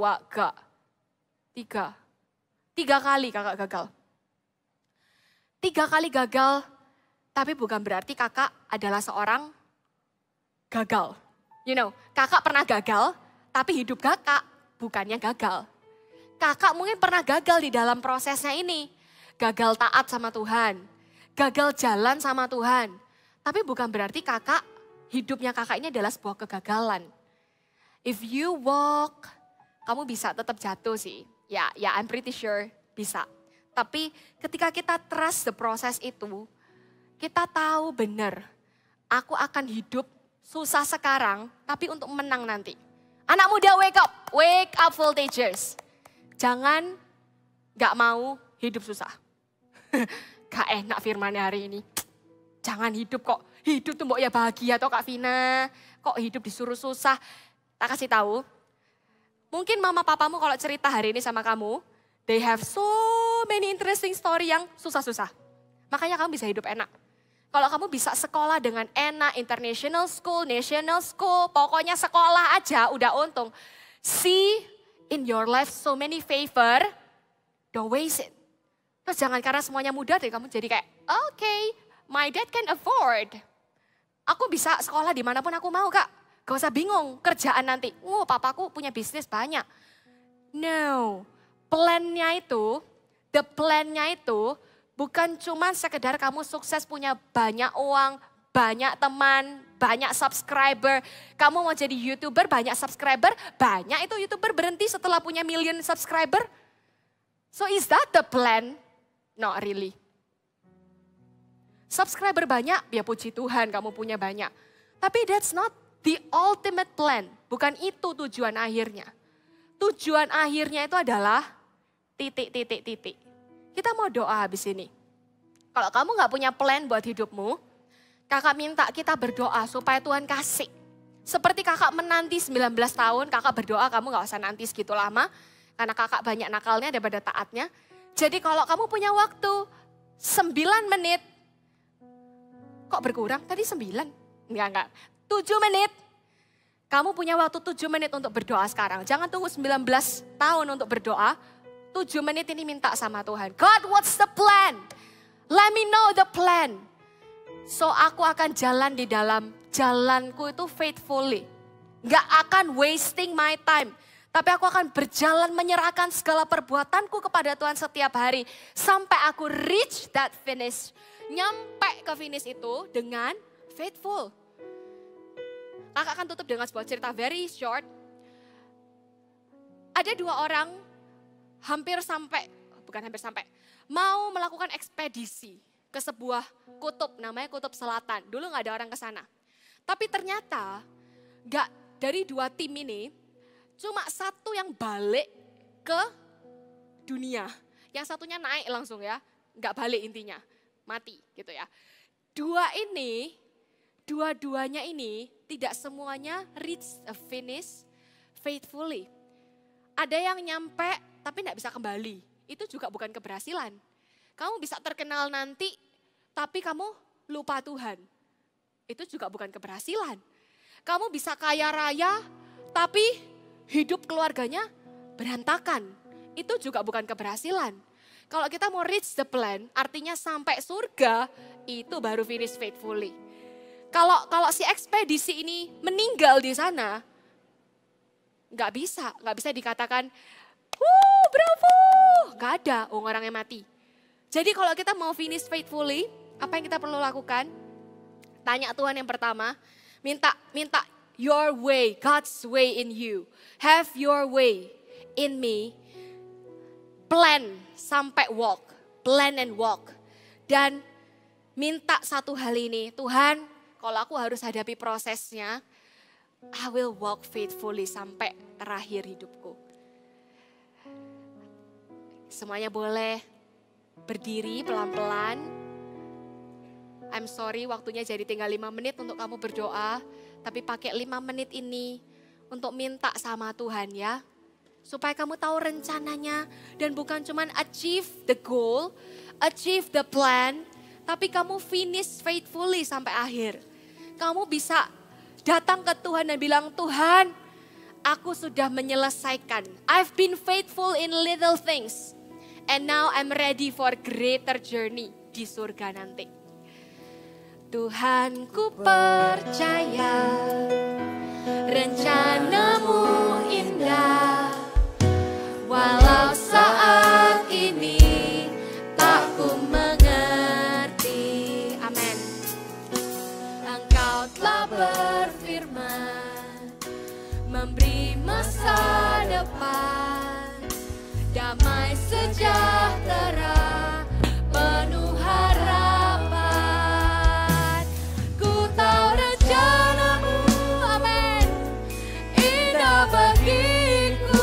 tiga kali kakak gagal. 3 kali gagal, tapi bukan berarti kakak adalah seorang gagal. You know, kakak pernah gagal, tapi hidup kakak bukannya gagal. Kakak mungkin pernah gagal di dalam prosesnya ini. Gagal taat sama Tuhan, gagal jalan sama Tuhan. Tapi bukan berarti hidupnya kakak ini adalah sebuah kegagalan. If you walk, kamu bisa tetap jatuh sih. Ya, I'm pretty sure bisa. Tapi ketika kita trust the process itu, kita tahu benar, aku akan hidup susah sekarang, tapi untuk menang nanti. Anak muda wake up voltagers. Jangan gak mau hidup susah. Gak enak firmannya hari ini. Jangan hidup kok, hidup tuh mbok ya bahagia toh Kak Vina. Kok hidup disuruh susah. Tak kasih tahu. Mungkin mama papamu kalau cerita hari ini sama kamu, they have so many interesting story yang susah-susah. Makanya kamu bisa hidup enak. Kalau kamu bisa sekolah dengan enak, international school, national school, pokoknya sekolah aja udah untung. See in your life so many favor, don't waste it. Terus jangan karena semuanya mudah deh kamu jadi kayak, okay, my dad can afford. Aku bisa sekolah dimanapun aku mau Kak. Gak usah bingung kerjaan nanti. Papaku punya bisnis banyak. No, the plan-nya itu bukan cuma sekedar kamu sukses punya banyak uang, banyak teman, banyak subscriber. Kamu mau jadi YouTuber, banyak subscriber, banyak itu YouTuber berhenti setelah punya million subscriber. So is that the plan? Not really. Subscriber banyak, ya puji Tuhan kamu punya banyak. Tapi that's not the ultimate plan. Bukan itu tujuan akhirnya. Tujuan akhirnya itu adalah titik. Kita mau doa habis ini. Kalau kamu gak punya plan buat hidupmu, kakak minta kita berdoa supaya Tuhan kasih. Seperti kakak menanti 19 tahun, kakak berdoa kamu gak usah nanti segitu lama. Karena kakak banyak nakalnya daripada taatnya. Jadi kalau kamu punya waktu 9 menit, kok berkurang? Tadi 9? Enggak. 7 menit. Kamu punya waktu 7 menit untuk berdoa sekarang. Jangan tunggu 19 tahun untuk berdoa. 7 menit ini minta sama Tuhan. God, what's the plan? Let me know the plan. So aku akan jalan di dalam jalanku itu faithfully. Gak akan wasting my time. Tapi aku akan berjalan menyerahkan segala perbuatanku kepada Tuhan setiap hari. Sampai aku reach that finish. Nyampe ke finish itu dengan faithful. Kakak akan tutup dengan sebuah cerita very short. Ada 2 orang mau melakukan ekspedisi ke sebuah kutub, namanya Kutub Selatan. Dulu gak ada orang ke sana. Tapi ternyata dari 2 tim ini, cuma 1 yang balik ke dunia. Yang satunya naik langsung ya, gak balik intinya, mati gitu ya. Dua-duanya ini tidak semuanya reach a finish faithfully. Ada yang nyampe tapi gak bisa kembali. Itu juga bukan keberhasilan. Kamu bisa terkenal nanti, tapi kamu lupa Tuhan. Itu juga bukan keberhasilan. Kamu bisa kaya raya, tapi hidup keluarganya berantakan. Itu juga bukan keberhasilan. Kalau kita mau reach the plan, artinya sampai surga, itu baru finish faithfully. Kalau si ekspedisi ini meninggal di sana, nggak bisa dikatakan, bravo, nggak ada orangnya mati. Jadi kalau kita mau finish faithfully, apa yang kita perlu lakukan? Tanya Tuhan yang pertama, minta your way, God's way in you. Have your way in me. Plan sampai walk, plan and walk. Dan minta satu hal ini, Tuhan kalau aku harus hadapi prosesnya, I will walk faithfully sampai terakhir hidupku. Semuanya boleh berdiri pelan-pelan. I'm sorry waktunya jadi tinggal 5 menit untuk kamu berdoa. Tapi pakai 5 menit ini untuk minta sama Tuhan ya. Supaya kamu tahu rencananya dan bukan cuman achieve the goal, achieve the plan. Tapi kamu finish faithfully sampai akhir. Kamu bisa datang ke Tuhan dan bilang, Tuhan aku sudah menyelesaikan. I've been faithful in little things. And now I'm ready for greater journey di surga nanti. Tuhan ku percaya rencanamu indah. Walau saat ini tak ku mengerti. Amin. Engkau telah berfirman, memberi masa depan, damai sejahtera, penuh harapan. Ku tahu rencanamu, amin, indah bagiku.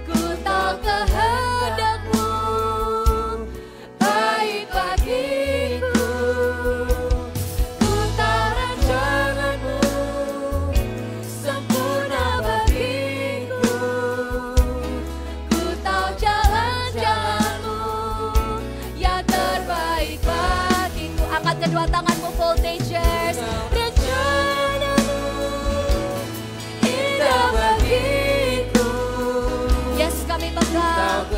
Ku tahu kehendakmu, baik bagiku. Ku tahu rencanamu, sempurna bagiku. Ku tahu jalan-jalanmu yang terbaik bagiku. Angkat kedua tanganmu, voltagers. Rencanamu indah bagiku. Yes, kami pegang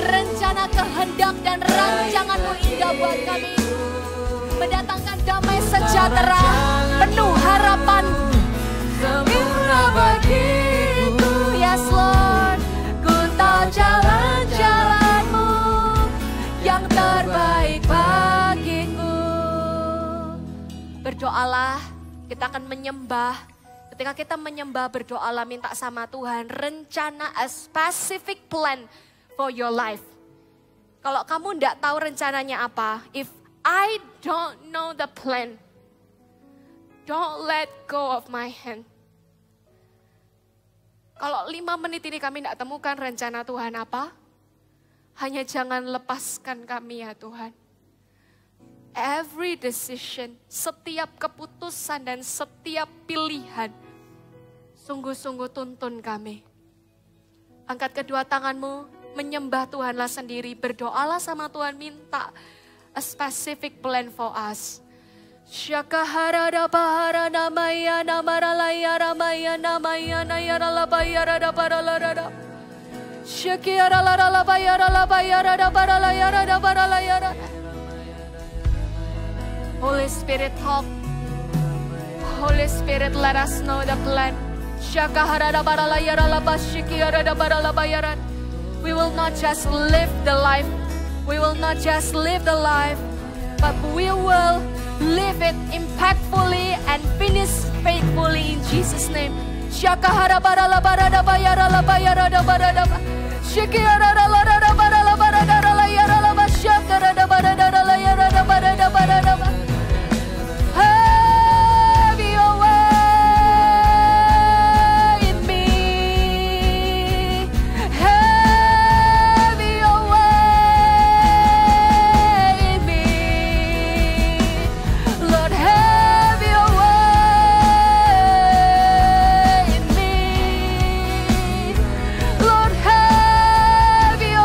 rencana, kehendak dan rancanganmu indah buat kami. Mendatangkan damai sejahtera, penuh harapan. Sempurna bagiku, yes Lord. Ku tahu jalan-jalanmu yang terbaik bagiku. Berdoalah, kita akan menyembah. Ketika kita menyembah, berdoalah, minta sama Tuhan rencana, a specific plan for your life. Kalau kamu tidak tahu rencananya apa, if I don't know the plan, don't let go of my hand. Kalau 5 menit ini kami tidak temukan rencana Tuhan apa, hanya jangan lepaskan kami ya Tuhan. Every decision, setiap keputusan dan setiap pilihan, sungguh-sungguh tuntun kami. Angkat kedua tanganmu, menyembah Tuhanlah sendiri, berdoalah sama Tuhan, minta a specific plan for us. Syakahara bahara namaya namaralaya ramaya namaya nayara labayara dabaralada. Syakiara la bayara la bayara dabaralaya dabaralaya. Holy Spirit talk. Holy Spirit let us know the plan. Syakahara dabaralaya labashikiara dabaralabayara. We will not just live the life. We will not just live the life, but we will live it impactfully and finish faithfully in Jesus' name. Syakahara barala barada bayara la bayara da barada. Syakihara la la barala barada la yara la basyakara da barada la yara da barada barada. Have your way in me. Have your way in me. Lord, have your way in me. Lord, have your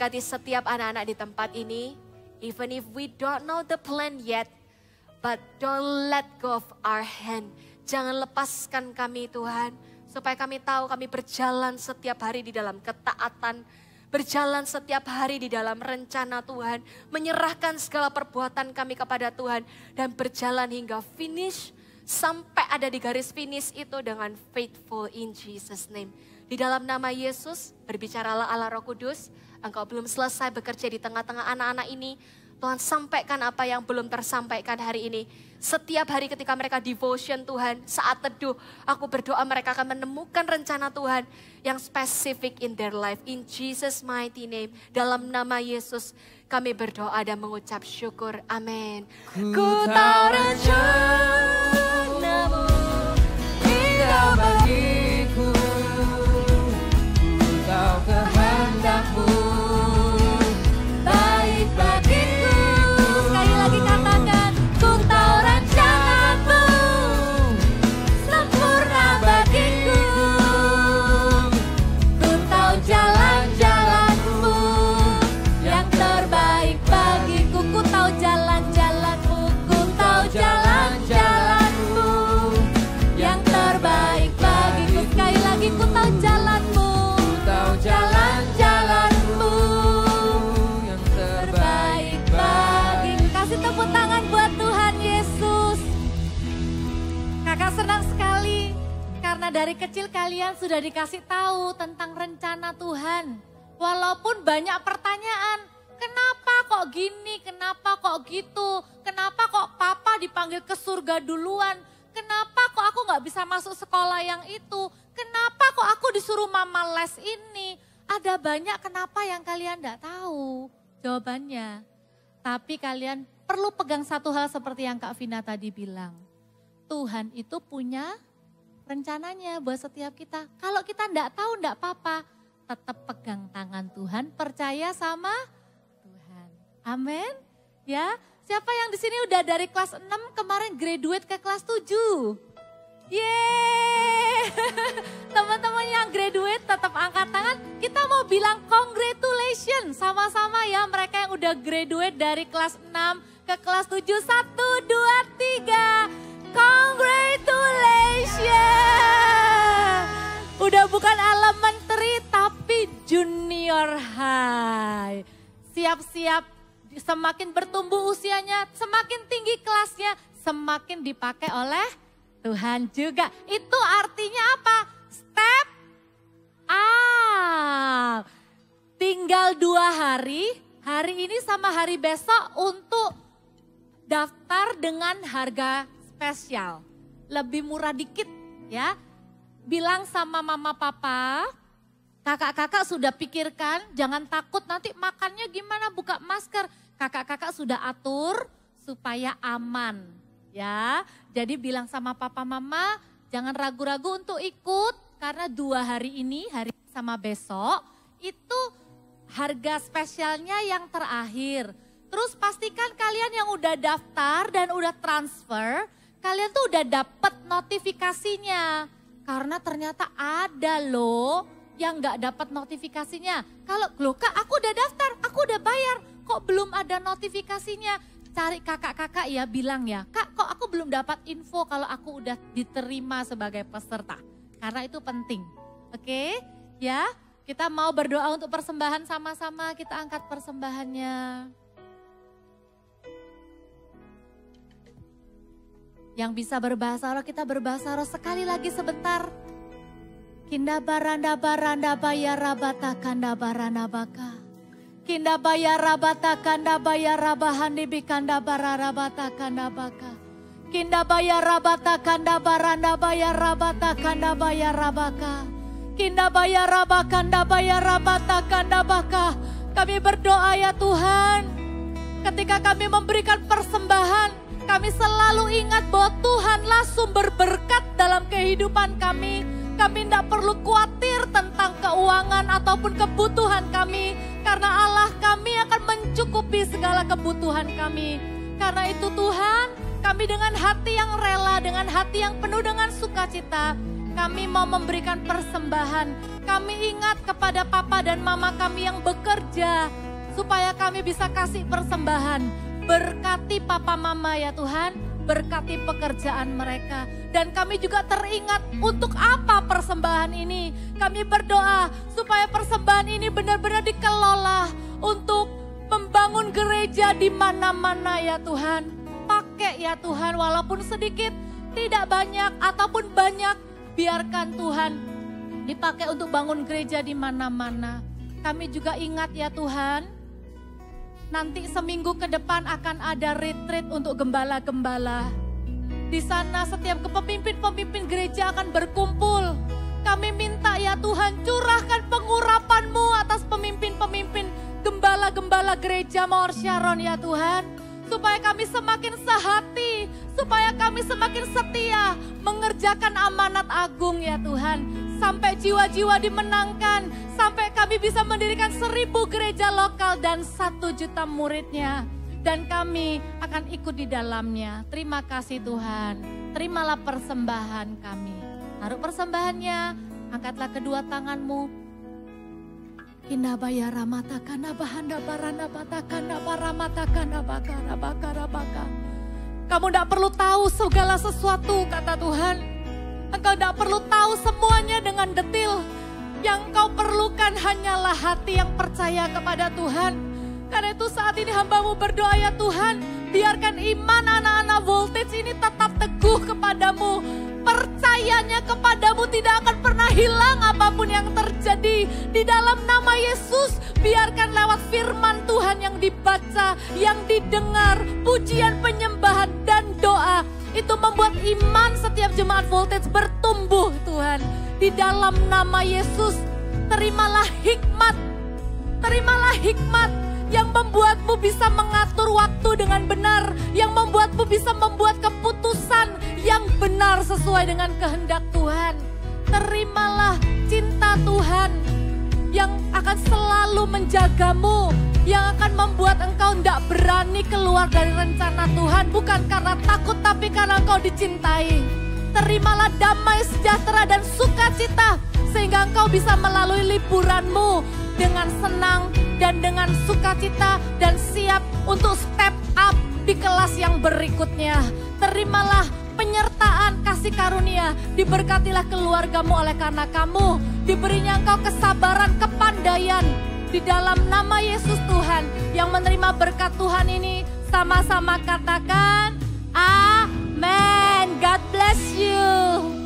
berkati setiap anak-anak di tempat ini. Even if we don't know the plan yet, but don't let go of our hand. Jangan lepaskan kami Tuhan, supaya kami tahu kami berjalan setiap hari di dalam ketaatan, berjalan setiap hari di dalam rencana Tuhan, menyerahkan segala perbuatan kami kepada Tuhan, dan berjalan hingga finish, sampai ada di garis finish itu dengan faithful in Jesus name. Di dalam nama Yesus, berbicaralah Allah Roh Kudus. Engkau belum selesai bekerja di tengah-tengah anak-anak ini. Tuhan, sampaikan apa yang belum tersampaikan hari ini. Setiap hari ketika mereka devotion Tuhan, saat teduh, aku berdoa mereka akan menemukan rencana Tuhan yang spesifik in their life. In Jesus mighty name, dalam nama Yesus kami berdoa dan mengucap syukur. Amin. Ku tahu rencanamu indah bagiku, ku tahu kehendakmu baik bagiku. Sekali lagi katakan, ku tahu rencanamu sempurna bagiku, ku tahu jalan-jalanmu yang terbaik bagiku, ku tahu jalan-jalanmu, ku tahu jalan-jalanmu yang terbaik bagiku. Sekali lagi, ku tahu jalanmu, ku tahu jalan-jalanmu yang terbaik bagiku. Kasih tepuk tangan buat Tuhan Yesus. Kakak senang sekali karena dari kecil kalian sudah dikasih tahu tentang rencana Tuhan. Walaupun banyak pertanyaan, kenapa kok gini, kenapa kok gitu, kenapa kok papa dipanggil ke surga duluan, kenapa kok aku gak bisa masuk sekolah yang itu, kenapa kok aku disuruh mama les ini. Ada banyak kenapa yang kalian gak tahu jawabannya. Tapi kalian perlu pegang satu hal seperti yang Kak Vina tadi bilang. Tuhan itu punya rencananya buat setiap kita. Kalau kita enggak tahu enggak apa-apa, tetap pegang tangan Tuhan, percaya sama Tuhan. Amin. Ya, siapa yang di sini udah dari kelas 6 kemarin graduate ke kelas 7? Yeay. Teman-teman yang graduate tetap angkat tangan. Kita mau bilang congratulations sama-sama ya mereka yang udah graduate dari kelas 6 ke kelas 7. 1, 2, 3. Congratulations. Udah bukan elementary tapi junior high. Siap-siap, semakin bertumbuh usianya, semakin tinggi kelasnya, semakin dipakai oleh Tuhan juga. Itu artinya apa? Step up. Tinggal 2 hari ini sama hari besok untuk daftar dengan harga spesial. Lebih murah dikit ya. Bilang sama mama papa, kakak-kakak sudah pikirkan, jangan takut nanti makannya gimana, buka masker. Kakak-kakak sudah atur supaya aman ya. Jadi bilang sama papa mama, jangan ragu-ragu untuk ikut. Karena 2 hari ini, hari sama besok, itu harga spesialnya yang terakhir. Terus pastikan kalian yang udah daftar dan udah transfer, kalian tuh udah dapet notifikasinya. Karena ternyata ada loh yang gak dapat notifikasinya. Kalau loh Kak, aku udah daftar, aku udah bayar, kok belum ada notifikasinya? Cari kakak-kakak ya, bilang ya, Kak kok aku belum dapat info kalau aku udah diterima sebagai peserta. Karena itu penting, oke? Ya, kita mau berdoa untuk persembahan sama-sama, kita angkat persembahannya. Yang bisa berbahasa roh, kita berbahasa roh sekali lagi sebentar. Kinda baranda baranda baya rabata kanda baranda baka. Kinda baya rabata kanda baya rabahandi bikanda bararabata kanda baka. Kinda baya rabata kanda baranda baya rabata kanda baya rabaka. Kinda baya rabakanda baya rabata kanda baka. Kami berdoa ya Tuhan, ketika kami memberikan persembahan, kami selalu ingat bahwa Tuhanlah sumber berkat dalam kehidupan kami. Kami tidak perlu khawatir tentang keuangan ataupun kebutuhan kami. Karena Allah kami akan mencukupi segala kebutuhan kami. Karena itu Tuhan, kami dengan hati yang rela, dengan hati yang penuh dengan sukacita, kami mau memberikan persembahan. kami ingat kepada papa dan mama kami yang bekerja, supaya kami bisa kasih persembahan. Berkati papa mama ya Tuhan, berkati pekerjaan mereka. Dan kami juga teringat untuk apa persembahan ini. Kami berdoa supaya persembahan ini benar-benar dikelola untuk membangun gereja di mana-mana ya Tuhan. Pakai ya Tuhan, walaupun sedikit, tidak banyak ataupun banyak, biarkan Tuhan dipakai untuk bangun gereja di mana-mana. Kami juga ingat ya Tuhan, nanti seminggu ke depan akan ada retreat untuk gembala-gembala. Di sana setiap pemimpin-pemimpin gereja akan berkumpul. Kami minta ya Tuhan, curahkan pengurapan-Mu atas pemimpin-pemimpin gembala-gembala gereja Mawar Syaron ya Tuhan. Supaya kami semakin sehati, supaya kami semakin setia mengerjakan amanat agung ya Tuhan. Sampai jiwa-jiwa dimenangkan, sampai kami bisa mendirikan 1000 gereja lokal dan 1 juta muridnya. Dan kami akan ikut di dalamnya. Terima kasih Tuhan, terimalah persembahan kami. Taruh persembahannya, angkatlah kedua tanganmu. Kinabaya ramatakana bahanda barana batakana baramatakana bakara bakara baka. Kamu tidak perlu tahu segala sesuatu kata Tuhan. Engkau tidak perlu tahu semuanya dengan detil. Yang kau perlukan hanyalah hati yang percaya kepada Tuhan. Karena itu saat ini hamba-Mu berdoa ya Tuhan, biarkan iman anak-anak Voltage ini tetap teguh kepadamu. Percayanya kepadamu tidak akan pernah hilang apapun yang terjadi. Di dalam nama Yesus, biarkan lewat firman Tuhan yang dibaca, yang didengar, pujian, penyembahan, dan doa. Itu membuat iman setiap jemaat Voltage bertumbuh Tuhan. Di dalam nama Yesus, terimalah hikmat. Terimalah hikmat yang membuatmu bisa mengatur waktu dengan benar, yang membuatmu bisa membuat keputusan yang benar sesuai dengan kehendak Tuhan. Terimalah cinta Tuhan yang akan selalu menjagamu, yang akan membuat engkau tidak berani keluar dari rencana Tuhan, bukan karena takut tapi karena engkau dicintai. Terimalah damai, sejahtera, dan sukacita sehingga engkau bisa melalui liburanmu dengan senang dan dengan sukacita dan siap untuk step up di kelas yang berikutnya. Terimalah penyertaan kasih karunia, diberkatilah keluargamu oleh karena kamu, diberinya engkau kesabaran, kepandaian. Di dalam nama Yesus Tuhan, yang menerima berkat Tuhan ini sama-sama katakan amin. God bless you.